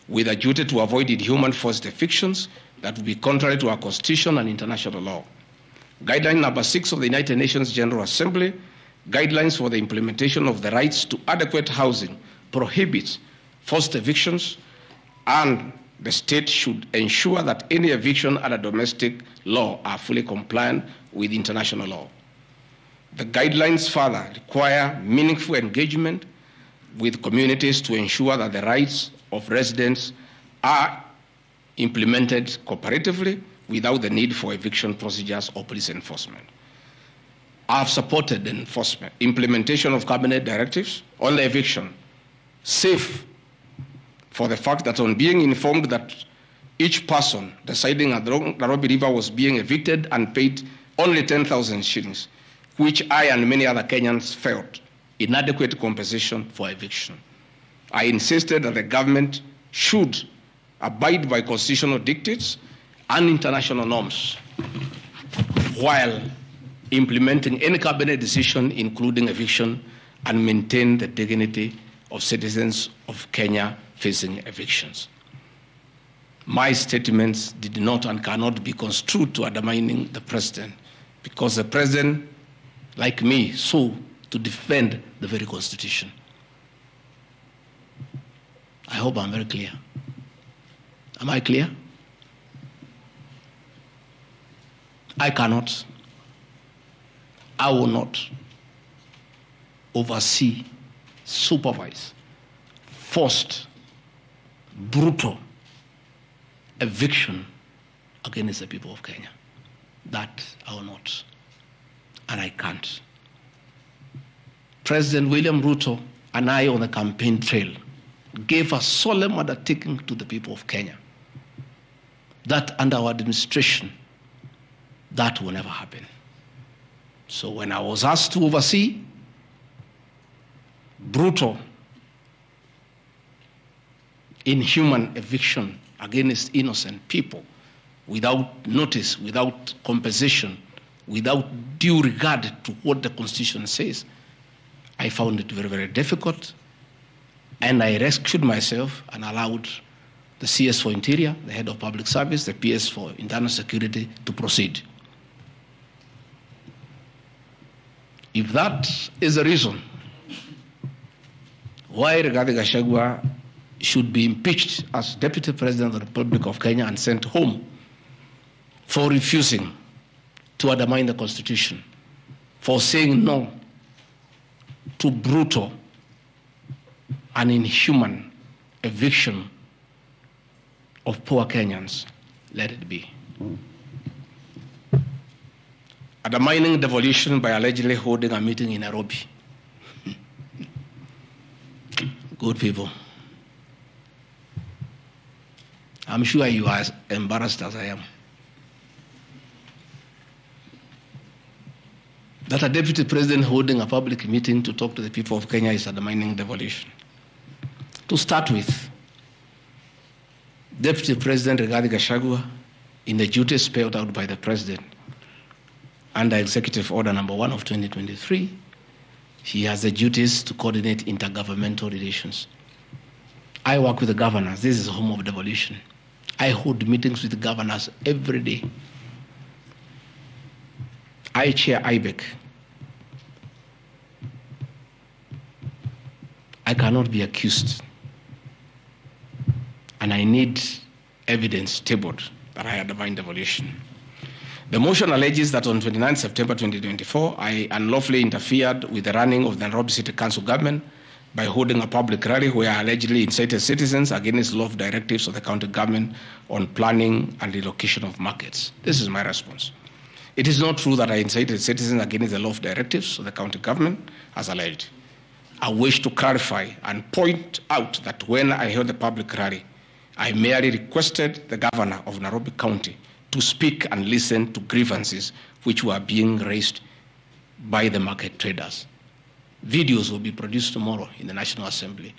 with a duty to avoid inhuman forced evictions that would be contrary to our Constitution and international law. Guideline number 6 of the United Nations General Assembly, guidelines for the implementation of the rights to adequate housing, prohibits forced evictions, and the state should ensure that any eviction under domestic law are fully compliant with international law. The guidelines further require meaningful engagement with communities to ensure that the rights of residents are implemented cooperatively without the need for eviction procedures or police enforcement. I have supported the implementation of cabinet directives on the eviction, safe for the fact that on being informed that each person residing at the Nairobi River was being evicted and paid only 10,000 shillings, which I and many other Kenyans felt inadequate compensation for eviction. I insisted that the government should abide by constitutional dictates and international norms while implementing any cabinet decision, including eviction, and maintain the dignity of citizens of Kenya facing evictions. My statements did not and cannot be construed to undermining the President, because the President, like me, sought to defend the very Constitution. I hope I'm very clear. Am I clear? I cannot, I will not oversee, supervise, forced, brutal eviction against the people of Kenya. That I will not, and I can't. President William Ruto and I on the campaign trail gave a solemn undertaking to the people of Kenya that under our administration, that will never happen. So when I was asked to oversee brutal, inhuman eviction against innocent people without notice, without compensation, without due regard to what the Constitution says, I found it very, very difficult, and I rescued myself and allowed the CS for Interior, the Head of Public Service, the PS for Internal Security to proceed. If that is the reason why Rigathi Gachagua should be impeached as Deputy President of the Republic of Kenya and sent home for refusing to undermine the Constitution, for saying no to brutal and inhuman eviction of poor Kenyans. Let it be. Undermining devolution by allegedly holding a meeting in Nairobi. Good people. I'm sure you are as embarrassed as I am. That a deputy president holding a public meeting to talk to the people of Kenya is undermining devolution. To start with, Deputy President Rigathi Gachagua, in the duties spelled out by the President under Executive Order number 1 of 2023, he has the duties to coordinate intergovernmental relations. I work with the governors. This is the home of devolution. I hold meetings with the governors every day. I chair IBEC. I cannot be accused. And I need evidence tabled that I undermined devolution. The motion alleges that on 29 September 2024, I unlawfully interfered with the running of the Nairobi City Council government by holding a public rally where I allegedly incited citizens against lawful directives of the county government on planning and relocation of markets. This is my response. It is not true that I incited citizens against the lawful directives of the county government, as alleged. I wish to clarify and point out that when I held the public rally, I merely requested the governor of Nairobi County to speak and listen to grievances which were being raised by the market traders. Videos will be produced tomorrow in the National Assembly.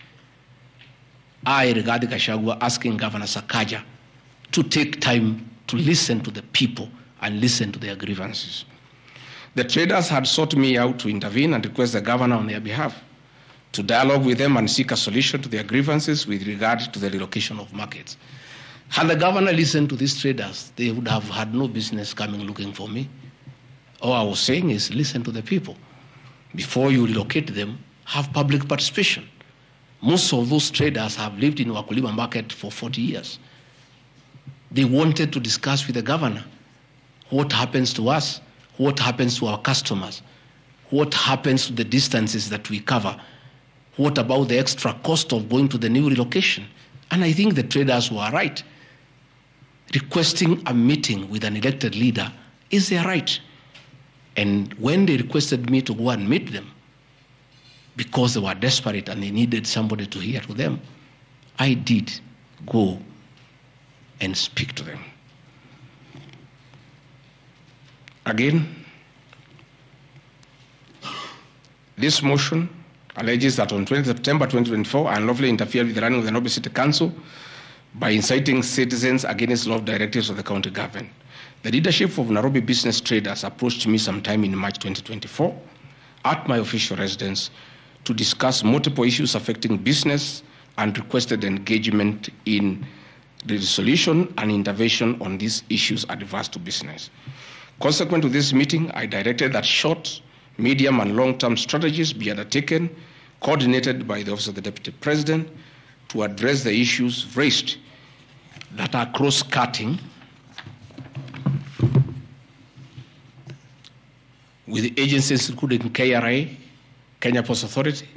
I, Rigathi Gachagua, asking Governor Sakaja to take time to listen to the people and listen to their grievances. The traders had sought me out to intervene and request the governor on their behalf to dialogue with them and seek a solution to their grievances with regard to the relocation of markets. Had the governor listened to these traders, they would have had no business coming looking for me. All I was saying is listen to the people. Before you relocate them, have public participation. Most of those traders have lived in Wakulima market for 40 years. They wanted to discuss with the governor what happens to us, what happens to our customers, what happens to the distances that we cover, what about the extra cost of going to the new relocation. And I think the traders were right. Requesting a meeting with an elected leader is their right. And when they requested me to go and meet them, because they were desperate and they needed somebody to hear to them, I did go and speak to them. Again, this motion alleges that on 20 September 2024, I unlawfully interfered with the running of the Nairobi City Council by inciting citizens against law directives of the county government. The leadership of Nairobi business traders approached me sometime in March 2024 at my official residence to discuss multiple issues affecting business and requested engagement in the resolution and intervention on these issues adverse to business. Consequent to this meeting, I directed that short, medium, and long-term strategies be undertaken, coordinated by the Office of the Deputy President, to address the issues raised that are cross-cutting with the agencies including KRA, Kenya Post Authority,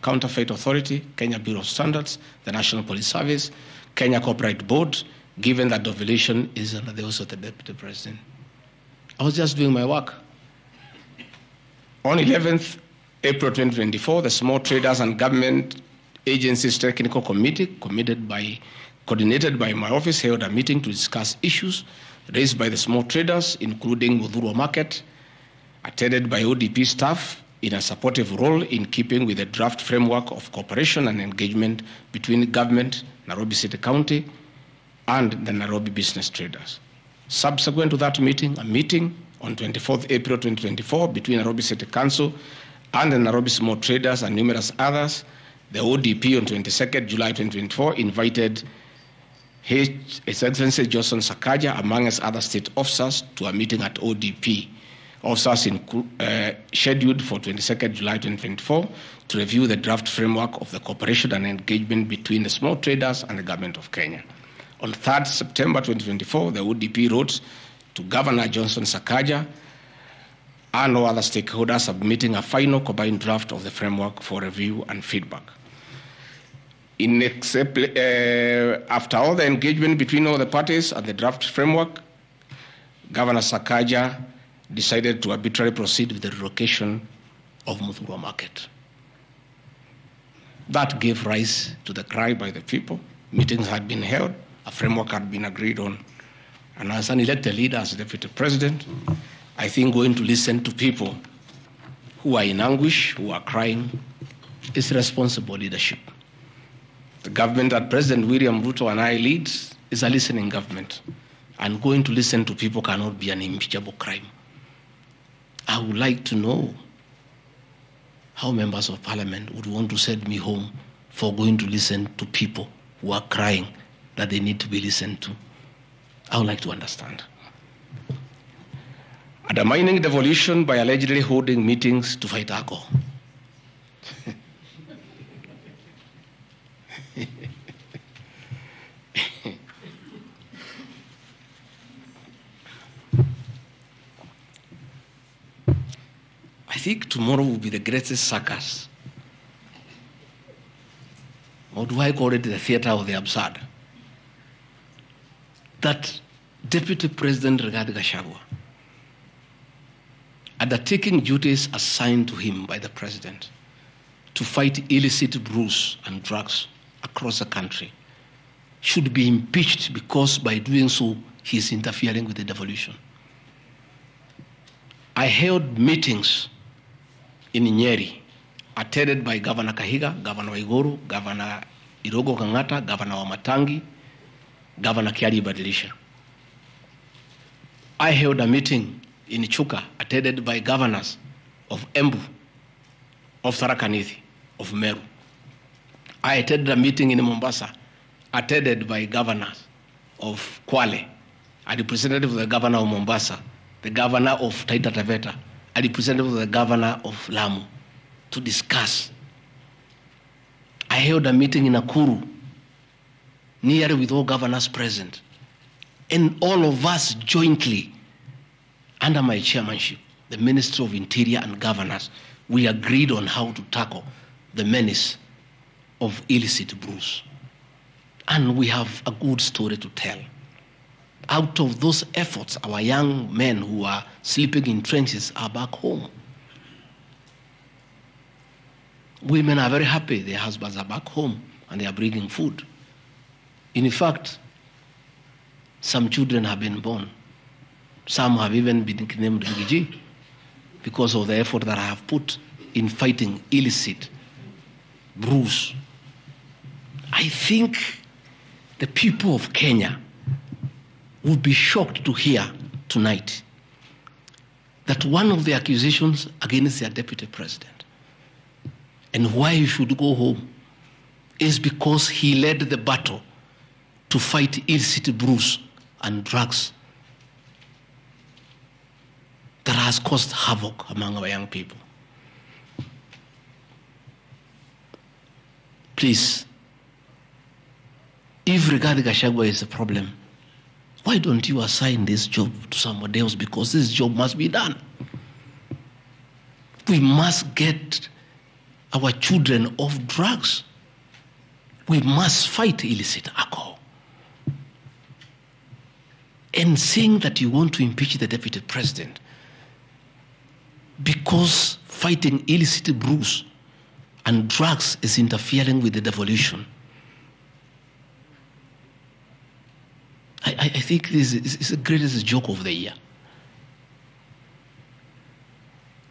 Counterfeit Authority, Kenya Bureau of Standards, the National Police Service, Kenya Corporate Board, given that devolution is under the Office of the Deputy President. I was just doing my work. On 11th April 2024, the Small Traders and Government Agencies Technical Committee, coordinated by my office, held a meeting to discuss issues raised by the small traders, including Mudhurwa Market, attended by ODP staff in a supportive role in keeping with the draft framework of cooperation and engagement between government, Nairobi City County, and the Nairobi business traders. Subsequent to that meeting, a meeting on 24th April 2024 between Nairobi City Council and the Nairobi small traders and numerous others, the ODP on 22nd July 2024 invited His Excellency Johnson Sakaja, among other state officers, to a meeting at ODP Officers scheduled for 22nd July 2024 to review the draft framework of the cooperation and engagement between the small traders and the government of Kenya. On 3rd September 2024, the ODP wrote to Governor Johnson Sakaja and all other stakeholders submitting a final combined draft of the framework for review and feedback. After all the engagement between all the parties and the draft framework, Governor Sakaja decided to arbitrarily proceed with the relocation of Muthurwa Market. That gave rise to the cry by the people. Meetings had been held, a framework had been agreed on. And as an elected leader, as deputy president, I think going to listen to people who are in anguish, who are crying, is responsible leadership. The government that President William Ruto and I lead is a listening government. And going to listen to people cannot be an impeachable crime. I would like to know how members of parliament would want to send me home for going to listen to people who are crying that they need to be listened to. I would like to understand. Undermining devolution by allegedly holding meetings to fight alcohol. I think tomorrow will be the greatest circus. Or do I call it the theater of the absurd? That Deputy President Rigathi Gachagua, undertaking duties assigned to him by the President to fight illicit brews and drugs across the country, should be impeached because by doing so, he is interfering with the devolution. I held meetings in Nyeri, attended by Governor Kahiga, Governor Waiguru, Governor Irogo Kangata, Governor Wamatangi, Governor Kiari Badilisha. I held a meeting in Chuka, attended by governors of Embu, of Tharaka Nithi, of Meru. I attended a meeting in Mombasa, attended by governors of Kwale, a representative of the governor of Mombasa, the governor of Taita Taveta, a representative of the governor of Lamu, to discuss. I held a meeting in Nakuru, nearly with all governors present, and all of us jointly, under my chairmanship, the Ministry of Interior and Governors, we agreed on how to tackle the menace of illicit brews. And we have a good story to tell. Out of those efforts, our young men who are sleeping in trenches are back home. Women are very happy their husbands are back home and they are bringing food. In fact, some children have been born. Some have even been named Ngiji because of the effort that I have put in fighting illicit brews. I think the people of Kenya would be shocked to hear tonight that one of the accusations against their deputy president and why he should go home is because he led the battle to fight illicit brews and drugs that has caused havoc among our young people. Please, if Rigathi Gachagua is a problem, why don't you assign this job to somebody else? Because this job must be done. We must get our children off drugs. We must fight illicit alcohol. And saying that you want to impeach the deputy president because fighting illicit brews and drugs is interfering with the devolution, I think this is the greatest joke of the year.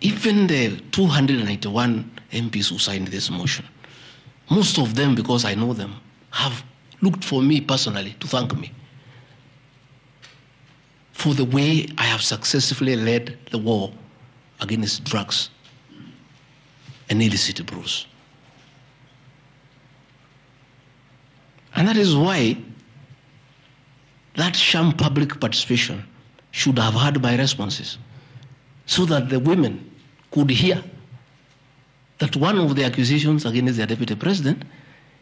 Even the 291 MPs who signed this motion, most of them, because I know them, have looked for me personally to thank me for the way I have successfully led the war against drugs and illicit brews. And that is why that sham public participation should have had my responses. so that the women could hear that one of the accusations against the deputy president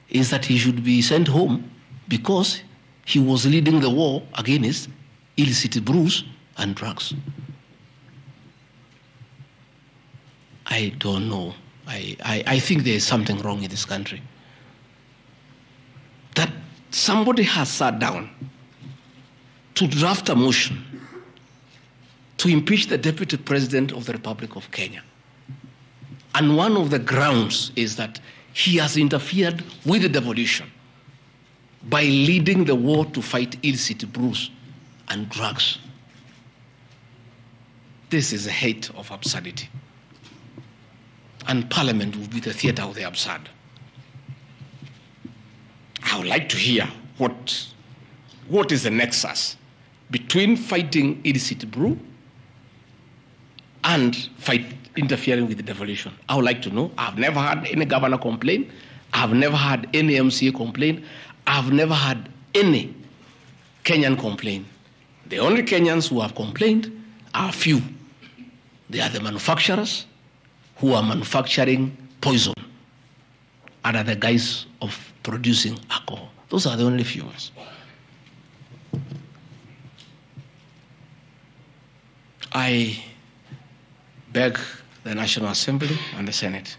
is that he should be sent home because he was leading the war against illicit brews and drugs. I don't know. I think there is something wrong in this country. That somebody has sat down to draft a motion to impeach the deputy president of the Republic of Kenya. And one of the grounds is that he has interfered with the devolution by leading the war to fight illicit brews and drugs. This is a height of absurdity. And Parliament will be the theater of the absurd. I would like to hear what is the nexus between fighting illicit brew and interfering with the devolution. I would like to know. I've never had any governor complain. I've never had any MCA complain. I've never had any Kenyan complain. The only Kenyans who have complained are few. They are the manufacturers who are manufacturing poison under the guise of producing alcohol. Those are the only few ones. I beg the National Assembly and the Senate,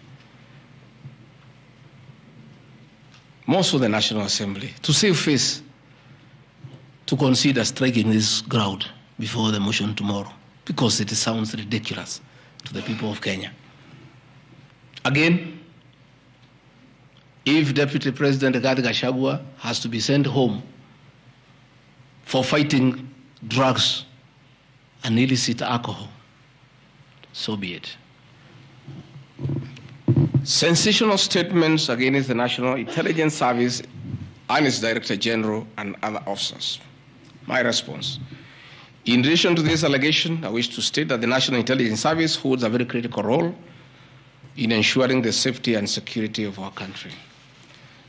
most of the National Assembly, to save face, to consider striking this ground before the motion tomorrow, because it sounds ridiculous to the people of Kenya. Again, if Deputy President Rigathi Gachagua has to be sent home for fighting drugs and illicit alcohol, so be it. Sensational statements against the National Intelligence Service and its Director General and other officers. My response. In relation to this allegation, I wish to state that the National Intelligence Service holds a very critical role in ensuring the safety and security of our country.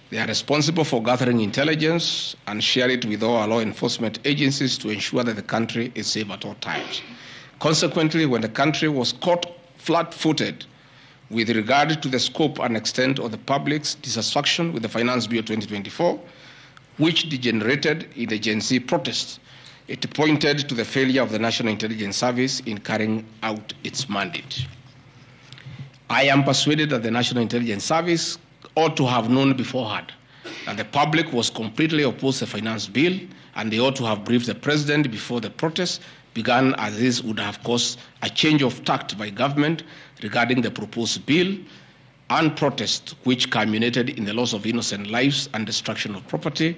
They are responsible for gathering intelligence and share it with all our law enforcement agencies to ensure that the country is safe at all times. Consequently, when the country was caught flat-footed with regard to the scope and extent of the public's dissatisfaction with the Finance Bill 2024, which degenerated in the Gen Z protests, it pointed to the failure of the National Intelligence Service in carrying out its mandate. I am persuaded that the National Intelligence Service ought to have known beforehand that the public was completely opposed to the Finance Bill, and they ought to have briefed the President before the protests began, as this would have caused a change of tact by government regarding the proposed bill, and protest which culminated in the loss of innocent lives and destruction of property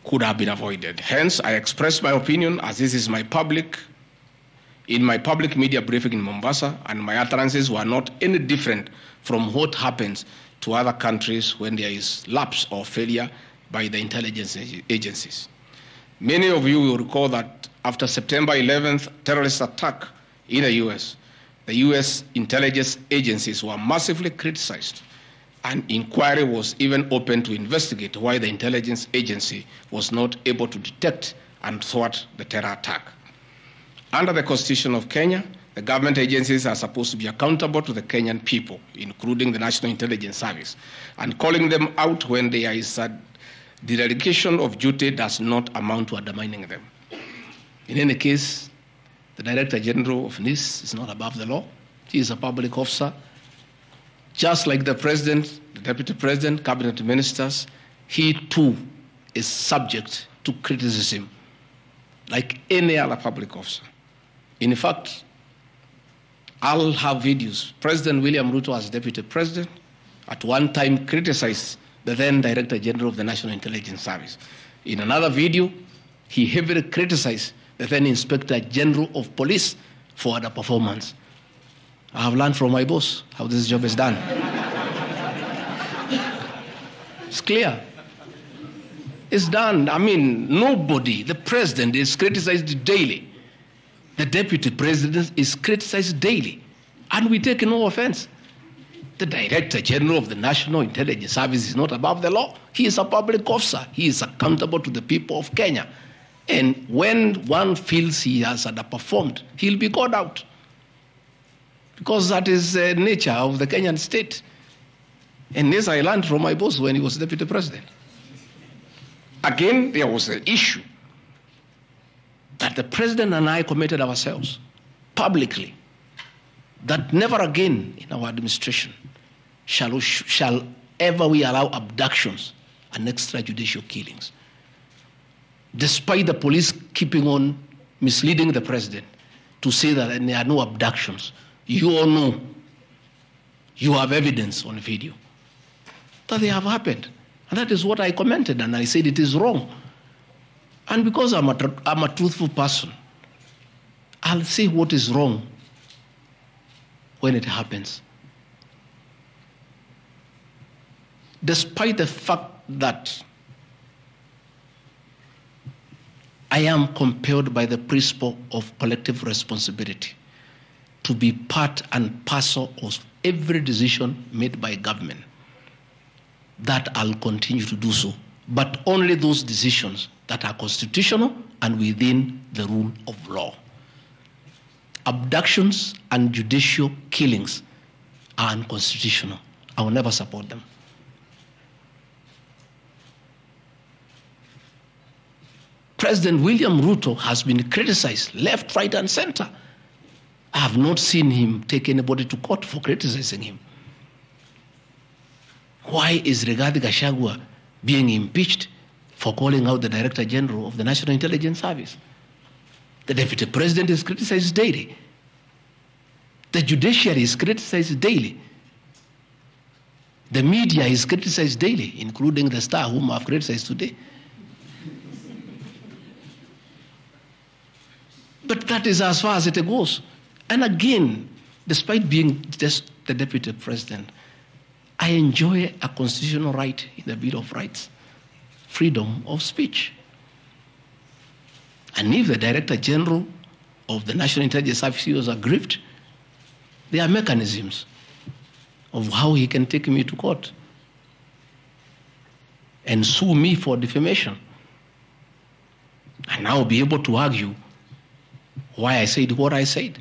could have been avoided. Hence, I express my opinion, as this is in my public media briefing in Mombasa, and my utterances were not any different from what happens to other countries when there is lapse or failure by the intelligence agencies. Many of you will recall that after September 11th terrorist attack in the U.S. intelligence agencies were massively criticized. An inquiry was even opened to investigate why the intelligence agency was not able to detect and thwart the terror attack. Under the Constitution of Kenya, the government agencies are supposed to be accountable to the Kenyan people, including the National Intelligence Service, and calling them out when there is a dereliction of duty does not amount to undermining them. In any case, the Director General of NIS is not above the law. He is a public officer. Just like the President, the Deputy President, Cabinet Ministers, he too is subject to criticism like any other public officer. In fact, I'll have videos. President William Ruto, as Deputy President, at one time criticized the then Director General of the National Intelligence Service. In another video, he heavily criticized the then Inspector General of Police for the performance. I have learned from my boss how this job is done. It's clear. It's done. I mean, nobody, the President is criticized daily. The Deputy President is criticized daily. And we take no offense. The Director General of the National Intelligence Service is not above the law. He is a public officer. He is accountable to the people of Kenya. And when one feels he has underperformed, he'll be called out. Because that is the nature of the Kenyan state. And this I learned from my boss when he was deputy president. Again, there was an issue that the president and I committed ourselves publicly that never again in our administration shall ever we allow abductions and extrajudicial killings. Despite the police keeping on misleading the president to say that there are no abductions, you all know, you have evidence on video that they have happened. And that is what I commented, and I said it is wrong. And because I'm a truthful person, I'll say what is wrong when it happens. Despite the fact that I am compelled by the principle of collective responsibility to be part and parcel of every decision made by government, that I'll continue to do so, but only those decisions that are constitutional and within the rule of law. Abductions and judicial killings are unconstitutional. I will never support them. President William Ruto has been criticized left, right, and center. I have not seen him take anybody to court for criticizing him. Why is Rigathi Gachagua being impeached for calling out the Director General of the National Intelligence Service? The Deputy President is criticized daily. The judiciary is criticized daily. The media is criticized daily, including the Star, whom I have criticized today. But that is as far as it goes. And again, despite being just the Deputy President, I enjoy a constitutional right in the Bill of Rights, freedom of speech. And if the Director General of the National Intelligence Service was aggrieved, there are mechanisms of how he can take me to court and sue me for defamation. And I'll be able to argue why I said what I said.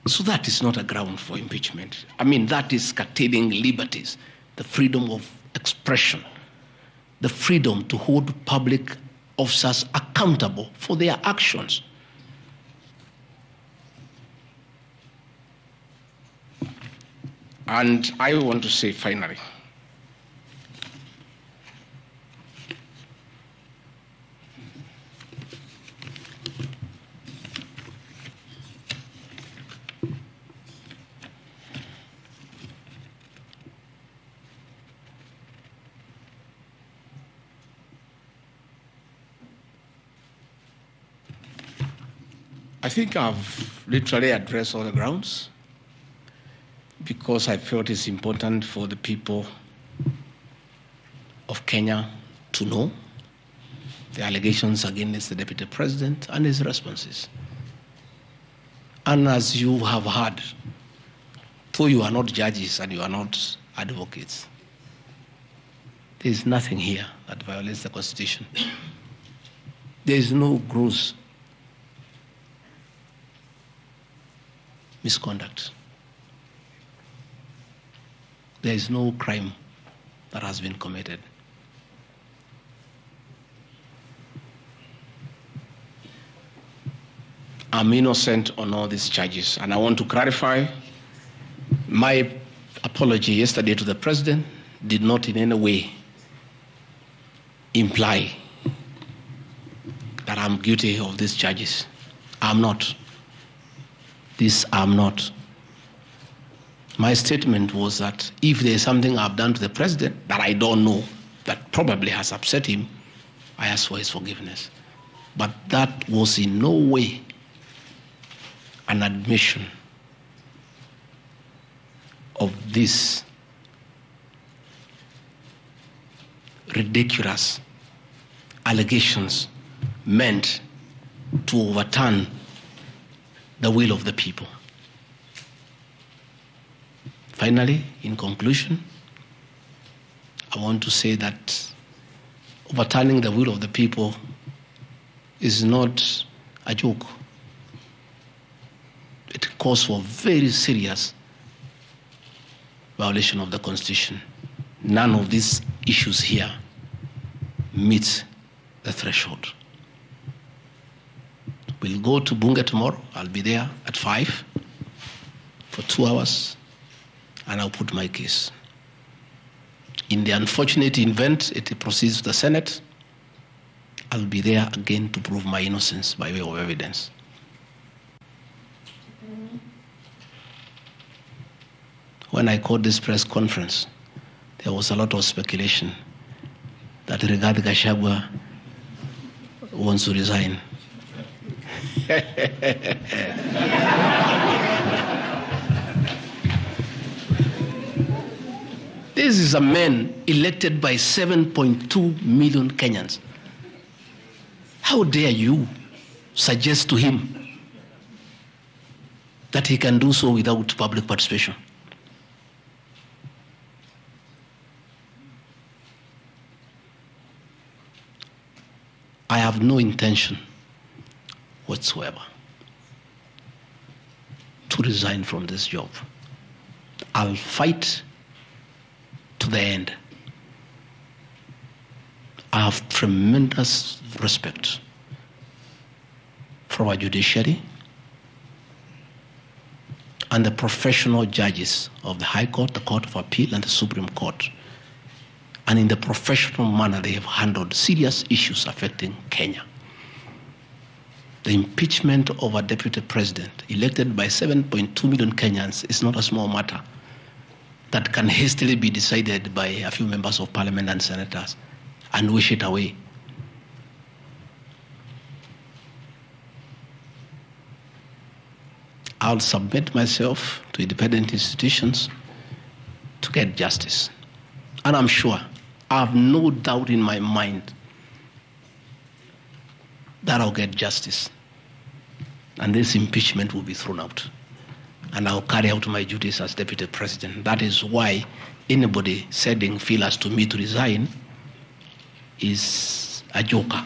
So that is not a ground for impeachment. I mean, that is curtailing liberties, the freedom of expression, the freedom to hold public officers accountable for their actions. And I want to say finally, I think I've literally addressed all the grounds because I felt it's important for the people of Kenya to know the allegations against the Deputy President and his responses. And as you have heard, though you are not judges and you are not advocates, there is nothing here that violates the Constitution. There is no gross misconduct. There is no crime that has been committed. I'm innocent on all these charges, and I want to clarify my apology yesterday to the President did not in any way imply that I'm guilty of these charges. I'm not. This I'm not. My statement was that if there is something I've done to the President that I don't know, that probably has upset him, I ask for his forgiveness. But that was in no way an admission of these ridiculous allegations meant to overturn the will of the people. Finally, in conclusion, I want to say that overturning the will of the people is not a joke. It calls for very serious violation of the Constitution. None of these issues here meet the threshold. We'll go to Bunge tomorrow. I'll be there at 5 for 2 hours, and I'll put my case. In the unfortunate event it proceeds to the Senate, I'll be there again to prove my innocence by way of evidence. When I called this press conference, there was a lot of speculation that Rigathi Gachagua wants to resign. This is a man elected by 7.2 million Kenyans. How dare you suggest to him that he can do so without public participation? I have no intention whatsoever to resign from this job. I'll fight to the end. I have tremendous respect for our judiciary and the professional judges of the High Court, the Court of Appeal, and the Supreme Court. And in the professional manner they have handled serious issues affecting Kenya. The impeachment of a deputy president elected by 7.2 million Kenyans is not a small matter that can hastily be decided by a few members of parliament and senators and wish it away. I'll submit myself to independent institutions to get justice. And I'm sure, I have no doubt in my mind that I'll get justice. And this impeachment will be thrown out. And I'll carry out my duties as deputy president. That is why anybody sending feelers to me to resign is a joker.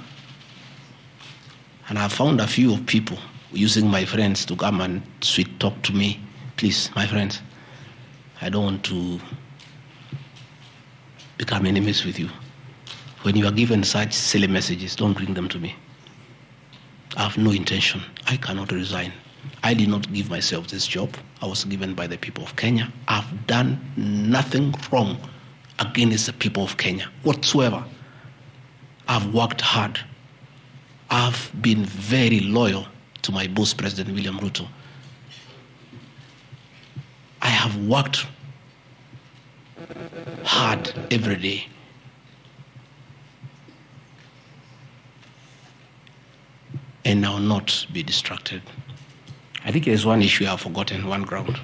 And I found a few of people using my friends to come and sweet talk to me. Please, my friends, I don't want to become enemies with you. When you are given such silly messages, don't bring them to me. I have no intention. I cannot resign. I did not give myself this job. I was given by the people of Kenya. I've done nothing wrong against the people of Kenya whatsoever. I've worked hard. I've been very loyal to my boss, President William Ruto. I have worked hard every day. And I will not be distracted. I think there's one issue I've forgotten, one ground.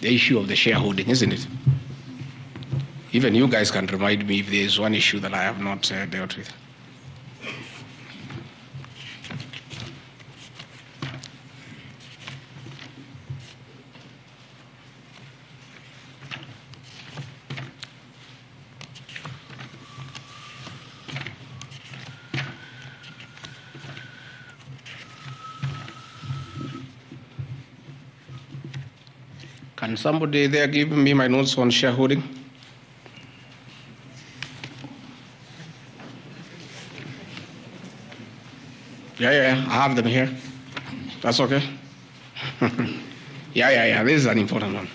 The issue of the shareholding, isn't it? Even you guys can remind me if there's one issue that I have not dealt with. Can somebody there give me my notes on shareholding? Yeah, I have them here. That's okay. Yeah, this is an important one.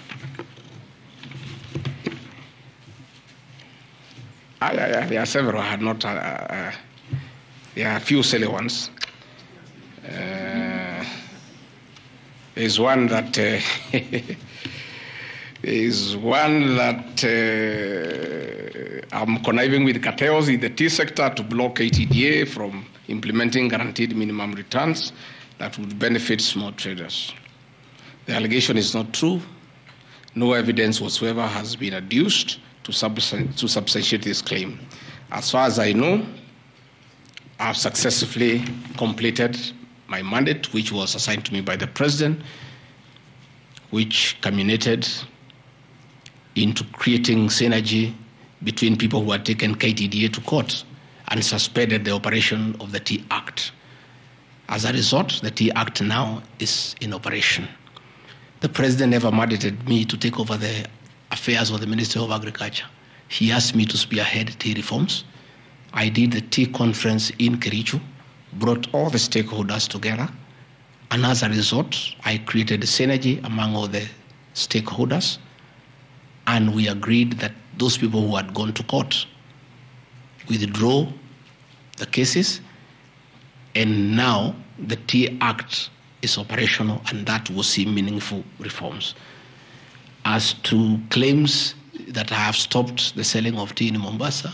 Yeah, there are several. I had not. There are a few silly ones. There's one that I'm conniving with cartels in the tea sector to block ATDA from implementing guaranteed minimum returns that would benefit small traders. The allegation is not true. No evidence whatsoever has been adduced to substantiate this claim. As far as I know, I've successfully completed my mandate, which was assigned to me by the president, which culminated into creating synergy between people who had taken KTDA to court and suspended the operation of the Tea Act. As a result, the Tea Act now is in operation. The president never mandated me to take over the affairs of the Ministry of Agriculture. He asked me to spearhead tea reforms. I did the tea conference in Kericho, brought all the stakeholders together, and as a result, I created a synergy among all the stakeholders, and we agreed that those people who had gone to court withdraw the cases, and now the Tea Act is operational, and that will see meaningful reforms. As to claims that I have stopped the selling of tea in Mombasa,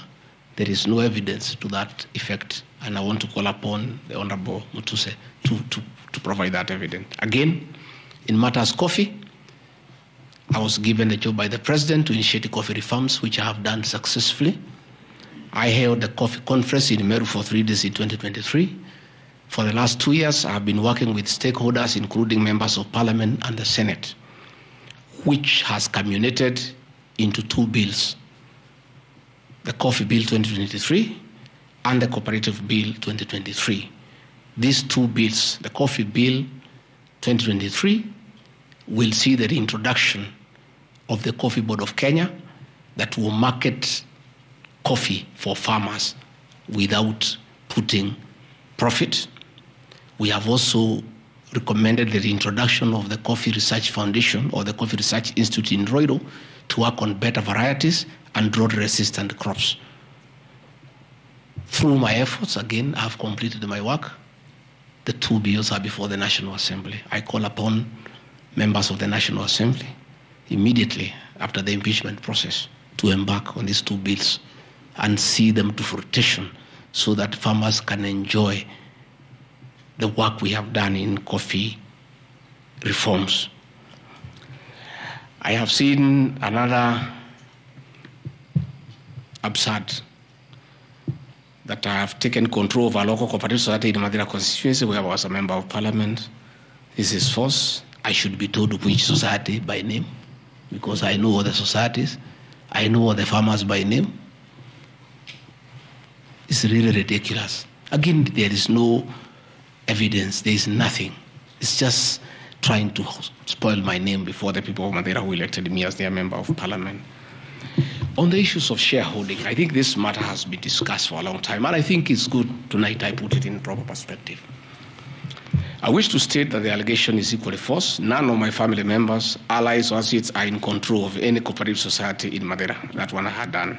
there is no evidence to that effect, and I want to call upon the Honorable Mutuse to provide that evidence. Again, in matters coffee, I was given the job by the President to initiate coffee reforms, which I have done successfully. I held the coffee conference in Meru for 3 days in 2023. For the last 2 years, I have been working with stakeholders, including members of Parliament and the Senate, which has culminated into 2 bills, the Coffee Bill 2023 and the Cooperative Bill 2023. These 2 bills, the Coffee Bill 2023, will see the reintroduction of the Coffee Board of Kenya that will market coffee for farmers without putting profit. We have also recommended the reintroduction of the Coffee Research Foundation or the Coffee Research Institute in Roiro to work on better varieties and drought-resistant crops. Through my efforts, again, I have completed my work. The 2 bills are before the National Assembly. I call upon members of the National Assembly immediately after the impeachment process to embark on these 2 bills and see them to fruition so that farmers can enjoy the work we have done in coffee reforms. I have seen another absurd, that I have taken control of a local cooperative society in Madira constituency where I was a member of Parliament. This is false. I should be told which society by name, because I know all the societies. I know all the farmers by name. It's really ridiculous. Again, there is no evidence. There is nothing. It's just trying to spoil my name before the people of Madeira who elected me as their member of Parliament. On the issues of shareholding, I think this matter has been discussed for a long time, and I think it's good tonight I put it in proper perspective. I wish to state that the allegation is equally false. None of my family members, allies, or associates are in control of any cooperative society in Madeira. That one I had done.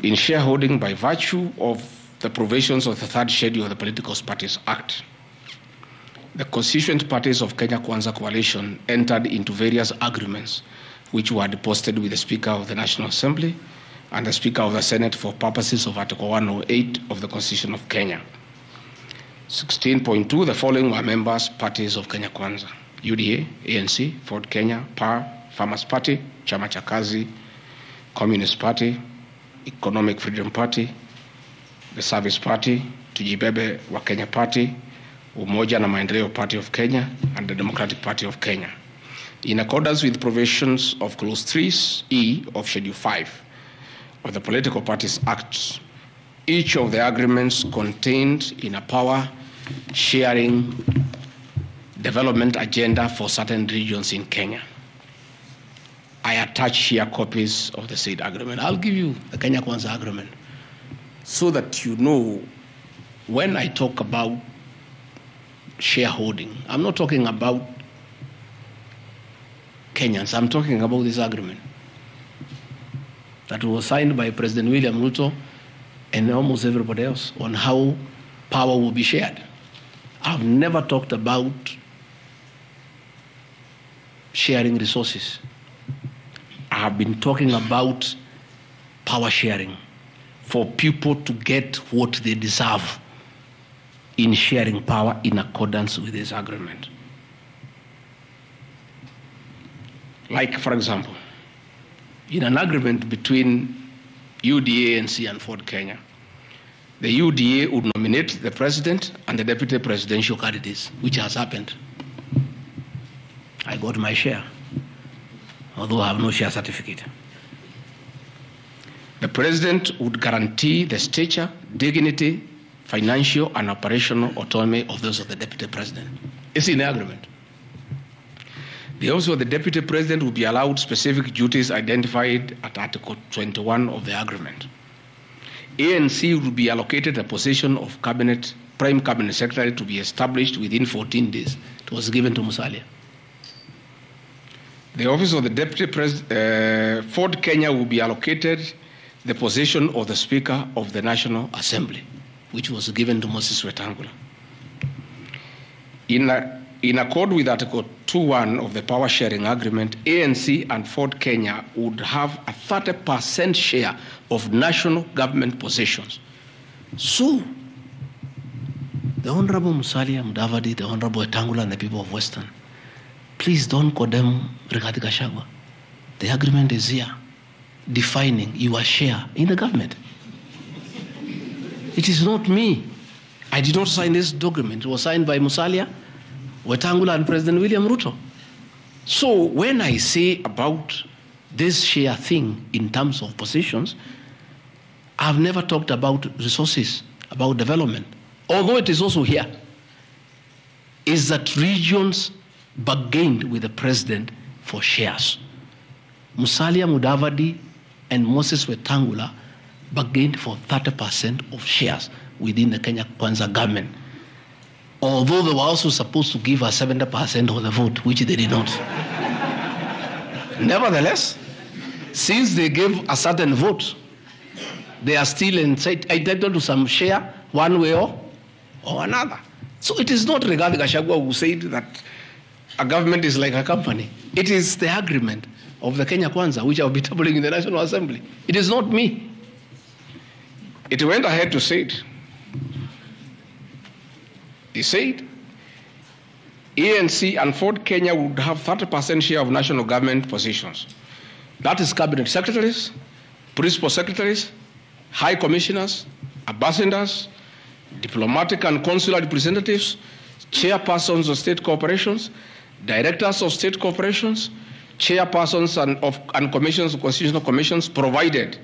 In shareholding by virtue of the provisions of the 3rd schedule of the Political Parties Act, the constituent parties of Kenya Kwanza Coalition entered into various agreements which were deposited with the Speaker of the National Assembly and the Speaker of the Senate for purposes of Article 108 of the Constitution of Kenya. 16.2, the following were members parties of Kenya Kwanza: UDA, ANC, Ford Kenya, PAR, Farmers Party, Chama cha Kazi, Communist Party, Economic Freedom Party, the Service Party, Tujibebe wa Kenya Party, Umoja na Maendeleo Party of Kenya, and the Democratic Party of Kenya. In accordance with provisions of Clause 3E of Schedule 5 of the Political Parties Act, each of the agreements contained in a power-sharing development agenda for certain regions in Kenya. I attach here copies of the said agreement. I'll give you the Kenya Kwanza agreement so that you know when I talk about shareholding, I'm not talking about Kenyans. I'm talking about this agreement that was signed by President William Ruto and almost everybody else on how power will be shared. I've never talked about sharing resources. I have been talking about power sharing for people to get what they deserve in sharing power in accordance with this agreement. Like, for example, in an agreement between UDA, ANC, and Ford Kenya, the UDA would nominate the president and the deputy presidential candidates, which has happened. I got my share, although I have no share certificate. The President would guarantee the stature, dignity, financial and operational autonomy of those of the Deputy President. It's in the agreement. The office of the Deputy President will be allowed specific duties identified at Article 21 of the agreement. ANC will be allocated a position of Prime Cabinet Secretary to be established within 14 days. It was given to Musalia. The office of the Deputy President, Ford Kenya will be allocated the position of the Speaker of the National Assembly, which was given to Moses Wetangula. In accord with Article 2.1 of the Power Sharing Agreement, ANC and Ford Kenya would have a 30% share of national government positions. So, the Honorable Musalia Mudavadi, the Honorable Wetangula, and the people of Western, please don't condemn Rigathi Gachagua. The agreement is here, defining your share in the government. It is not me. I did not sign this document. It was signed by Musalia, Wetangula, and President William Ruto. So when I say about this share thing in terms of positions, I've never talked about resources, about development. Although it is also here, is that regions bargained with the president for shares. Musalia Mudavadi and Moses Wetangula bargained for 30% of shares within the Kenya Kwanza government. Although they were also supposed to give us 70% of the vote, which they did not. Nevertheless, since they gave a certain vote, they are still entitled to some share one way or another. So it is not Rigathi Gachagua who said that a government is like a company. It is the agreement of the Kenya Kwanza, which I will be tabling in the National Assembly. It is not me. It went ahead to say it. He said, ANC and Ford Kenya would have 30% share of national government positions. That is cabinet secretaries, principal secretaries, high commissioners, ambassadors, diplomatic and consular representatives, chairpersons of state corporations, directors of state corporations, chairpersons and commissions of constitutional commissions, provided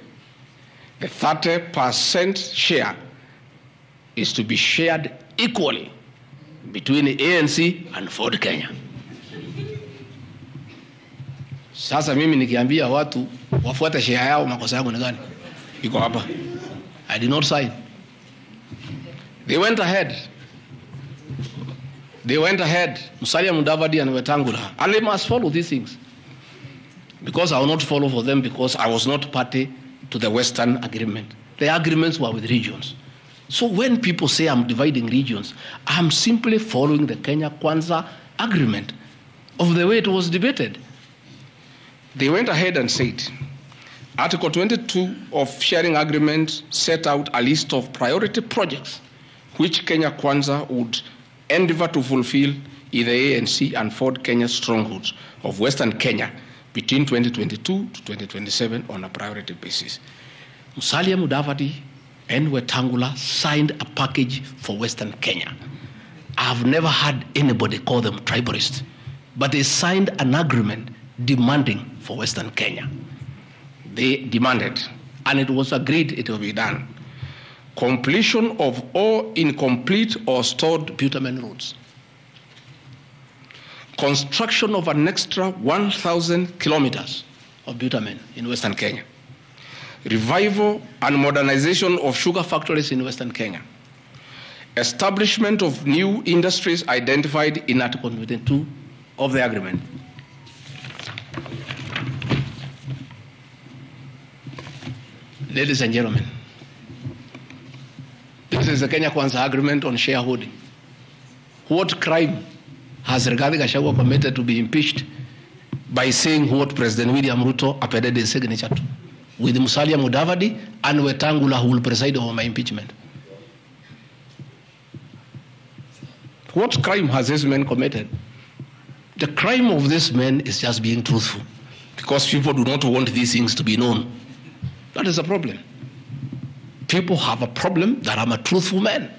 the 30% share is to be shared equally between the ANC and Ford Kenya. Sasa mimi nikiambia watu wafuate share yao, makosa yangu ni gani? Iko hapa. I did not sign. They went ahead, Musalia Mudavadi and Wetangula, and they must follow these things. Because I will not follow for them, because I was not party to the Western agreement. The agreements were with regions. So when people say I'm dividing regions, I'm simply following the Kenya Kwanza agreement of the way it was debated. They went ahead and said, Article 22 of sharing agreement set out a list of priority projects which Kenya Kwanza would endeavor to fulfill in the ANC and Ford Kenya strongholds of Western Kenya between 2022 to 2027 on a priority basis. Musalia Mudavadi and Wetangula signed a package for Western Kenya. I've never had anybody call them tribalists, but they signed an agreement demanding for Western Kenya. They demanded, and it was agreed it will be done, completion of all incomplete or stored bitumen roads, construction of an extra 1,000 kilometers of bitumen in Western Kenya, revival and modernization of sugar factories in Western Kenya, establishment of new industries identified in Article 22 of the agreement. Ladies and gentlemen, this is the Kenya Kwanza agreement on shareholding. What crime has Rigathi Gachagua committed to be impeached by saying what President William Ruto appended his signature to, with Musalia Mudavadi and Wetangula who will preside over my impeachment? What crime has this man committed? The crime of this man is just being truthful, because people do not want these things to be known. That is a problem. People have a problem that I'm a truthful man.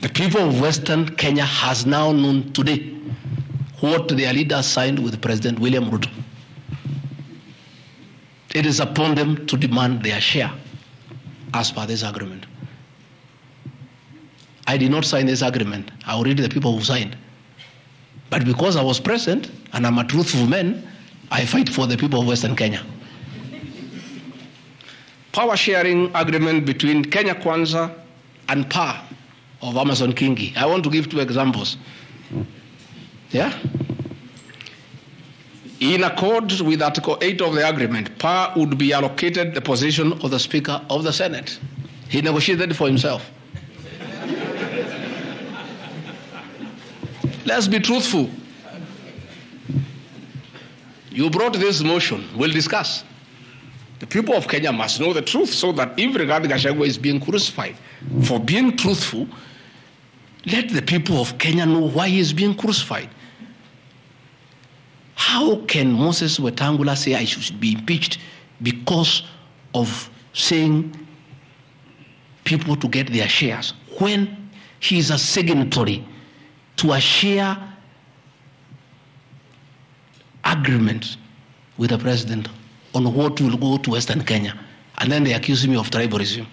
The people of Western Kenya has now known today what their leaders signed with President William Ruto. it is upon them to demand their share as per this agreement. I did not sign this agreement. I will read the people who signed. But because I was present and I'm a truthful man, I fight for the people of Western Kenya. Power sharing agreement between Kenya Kwanza and PAR of Amason Kingi. I want to give 2 examples. Yeah? In accord with Article 8 of the agreement, PAR would be allocated the position of the Speaker of the Senate. He negotiated for himself. Let's be truthful. You brought this motion. We'll discuss. The people of Kenya must know the truth so that if Rigathi Gachagua is being crucified for being truthful, let the people of Kenya know why he is being crucified. How can Moses Wetangula say I should be impeached because of saying people to get their shares when he is a signatory to a share agreement with the president on what will go to Western Kenya, and then they accuse me of tribalism?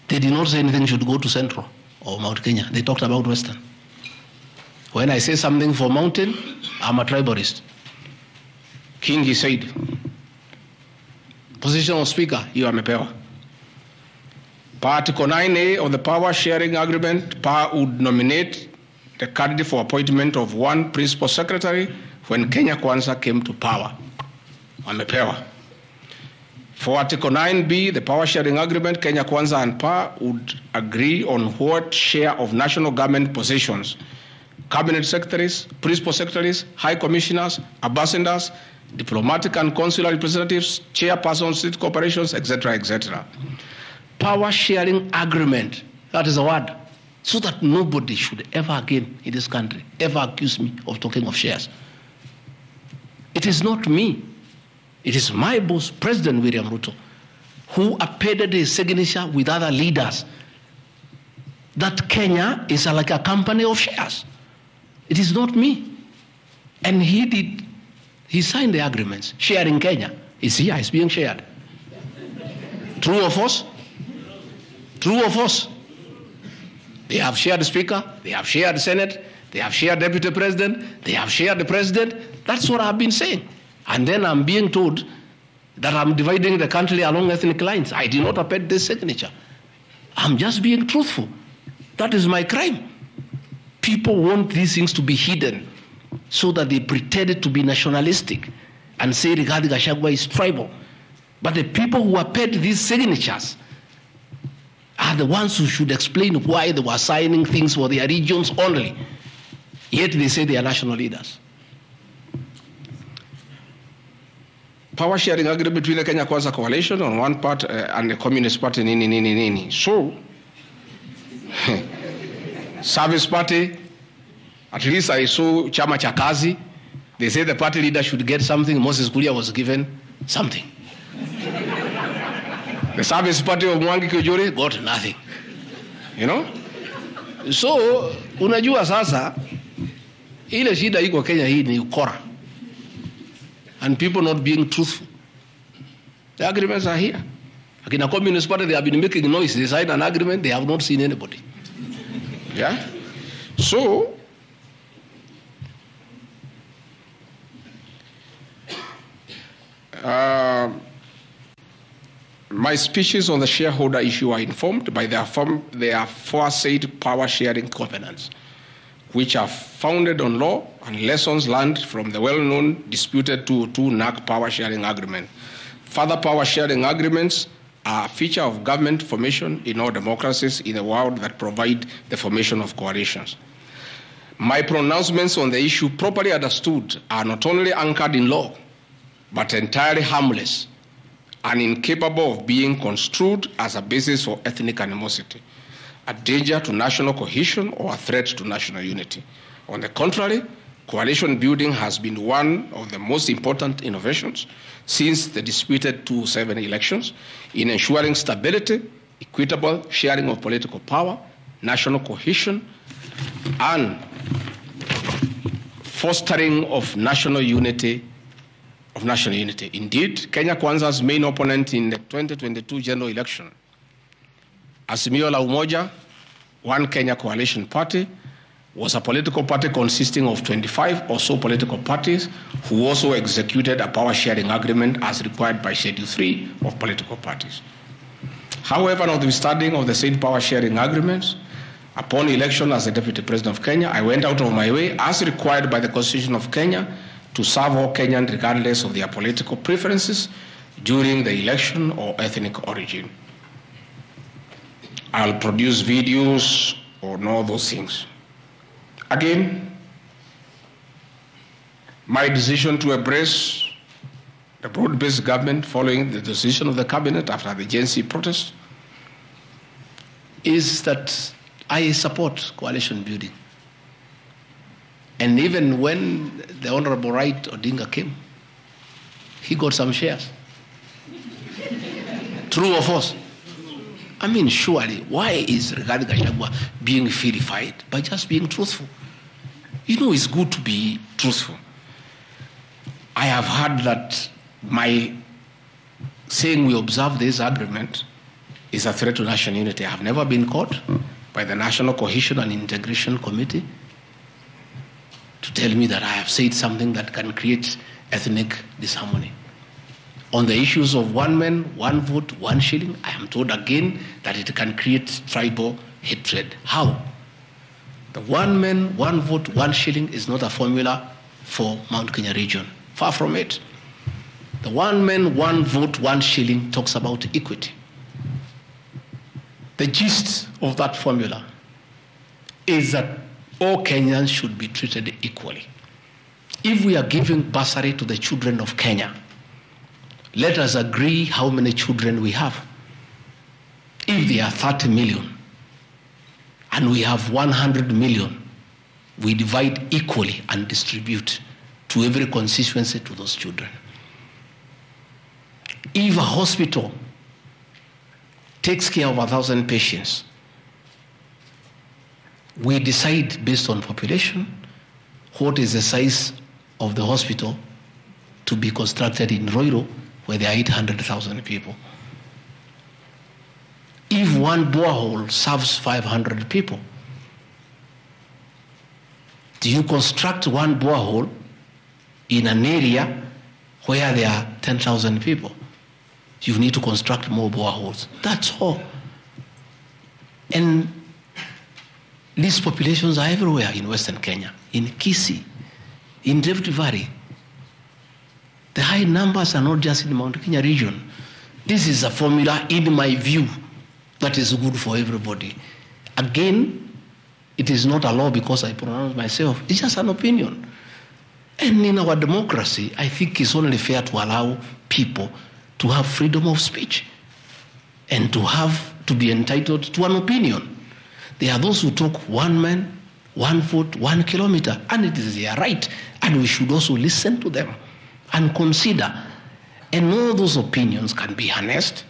They did not say anything should go to Central or Mount Kenya. They talked about Western. When I say something for Mountain, I'm a tribalist. Kingi said, position of Speaker, you are mepewa. Article 9A of the Power Sharing Agreement, PAR would nominate the candidate for appointment of 1 principal secretary when Kenya Kwanza came to power. Amepewa. For Article 9B, the Power Sharing Agreement, Kenya Kwanza and PAR would agree on what share of national government positions, cabinet secretaries, principal secretaries, high commissioners, ambassadors, diplomatic and consular representatives, chairpersons, state corporations, etc., etc. Power sharing agreement, that is a word, so that nobody should ever again in this country ever accuse me of talking of shares. It is not me. It is my boss, President William Ruto, who appended his signature with other leaders that Kenya is like a company of shares. It is not me. And he signed the agreements. Sharing Kenya is here, it's being shared. True or false? True or false? They have shared the Speaker, they have shared the Senate, they have shared Deputy President, they have shared the President. That's what I've been saying. And then I'm being told that I'm dividing the country along ethnic lines. I did not append this signature. I'm just being truthful. That is my crime. People want these things to be hidden so that they pretend to be nationalistic and say Rigathi Gachagua is tribal. But the people who append these signatures are the ones who should explain why they were signing things for their regions only. Yet they say they are national leaders. Power sharing agreement between the Kenya Kwanza coalition on one part and the Communist Party, nini. So, Service Party, at least I saw Chama cha Kazi. They say the party leader should get something. Moses Kuria was given something. The Service Party of Mwangi Kiujuri got nothing. You know? So, unajua sasa, ile shida iko Kenya hii ni ukora. And people not being truthful. The agreements are here. Like in a Communist Party, they have been making noise. They signed an agreement, they have not seen anybody. Yeah? So, my speeches on the shareholder issue are informed by their aforesaid power sharing covenants, which are founded on law and lessons learned from the well-known disputed 202 NAC power sharing agreement. Further power sharing agreements are a feature of government formation in all democracies in the world that provide the formation of coalitions. My pronouncements on the issue, properly understood, are not only anchored in law, but entirely harmless and incapable of being construed as a basis for ethnic animosity, a danger to national cohesion, or a threat to national unity. On the contrary, coalition building has been one of the most important innovations since the disputed 2007 elections in ensuring stability, equitable sharing of political power, national cohesion, and fostering of national unity of national unity. Indeed, Kenya Kwanza's main opponent in the 2022 general election, Azimio la Umoja, One Kenya Coalition Party, was a political party consisting of 25 or so political parties who also executed a power-sharing agreement as required by Schedule 3 of political parties. However, notwithstanding of the said power-sharing agreements, upon election as the Deputy President of Kenya, I went out of my way, as required by the Constitution of Kenya, to serve all Kenyans regardless of their political preferences during the election or ethnic origin. I'll produce videos on all those things. Again, my decision to embrace the broad-based government following the decision of the cabinet after the Gen Z protest is that I support coalition building. And even when the Honorable Wright Odinga came, he got some shares. True or false? I mean, surely, why is Rigathi Gachagua being vilified? By just being truthful. You know, it's good to be truthful. I have heard that my saying we observe this agreement is a threat to national unity. I have never been caught by the National Cohesion and Integration Committee to tell me that I have said something that can create ethnic disharmony. On the issues of one man, one vote, one shilling, I am told again that it can create tribal hatred. How? The one man, one vote, one shilling is not a formula for Mount Kenya region. Far from it. The one man, one vote, one shilling talks about equity. The gist of that formula is that all Kenyans should be treated equally. If we are giving bursary to the children of Kenya, let us agree how many children we have. If there are 30 million and we have 100 million, we divide equally and distribute to every constituency to those children. If a hospital takes care of 1,000 patients, we decide based on population what is the size of the hospital to be constructed in Roiro, where there are 800,000 people. If one borehole serves 500 people, do you construct one borehole in an area where there are 10,000 people? You need to construct more boreholes. That's all. And these populations are everywhere in Western Kenya, in Kisii, in Rift Valley. The high numbers are not just in the Mount Kenya region. This is a formula, in my view, that is good for everybody. Again, it is not a law because I pronounce myself. It's just an opinion. And in our democracy, I think it's only fair to allow people to have freedom of speech and to be entitled to an opinion. There are those who talk one man, one vote, 1 kilometer, and it is their right. And we should also listen to them and consider. And all those opinions can be harnessed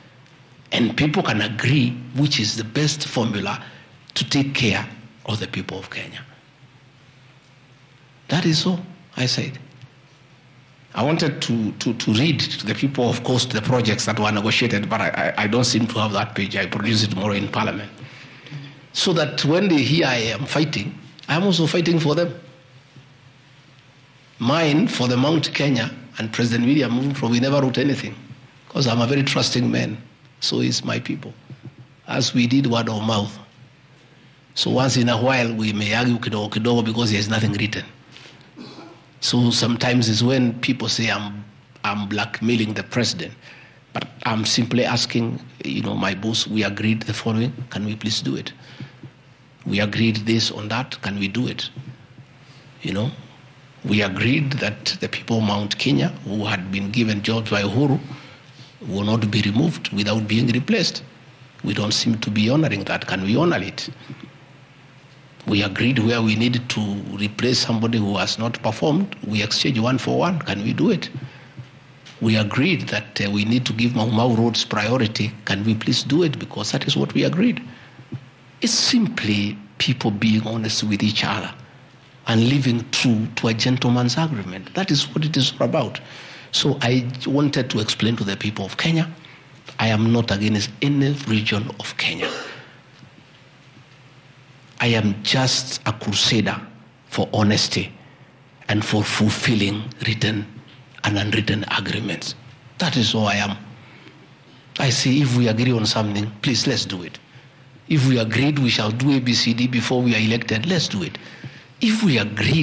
and people can agree which is the best formula to take care of the people of Kenya. That is all I said. I wanted to read to the people, of course, the projects that were negotiated, but I don't seem to have that page. I produce it tomorrow in Parliament. So that when they hear I am fighting, I am also fighting for them. Mine, for the Mount Kenya and President William Ruto, we never wrote anything because I'm a very trusting man. So is my people. As we did word of mouth. So once in a while we may argue kidogo because there's nothing written. So sometimes it's when people say I'm blackmailing the president. But I'm simply asking, my boss, we agreed the following, can we please do it? We agreed this on that, can we do it? We agreed that the people of Mount Kenya who had been given jobs by Uhuru will not be removed without being replaced. We don't seem to be honoring that. Can we honor it? We agreed where we needed to replace somebody who has not performed, we exchange 1 for 1. Can we do it? We agreed that we need to give Mau Mau roads priority. Can we please do it? Because that is what we agreed. It's simply people being honest with each other and living true to a gentleman's agreement. That is what it is all about. So I wanted to explain to the people of Kenya, I am not against any region of Kenya. I am just a crusader for honesty and for fulfilling written and unwritten agreements. That is all I am. I say if we agree on something, please let's do it. If we agreed we shall do ABCD before we are elected, let's do it. If we agree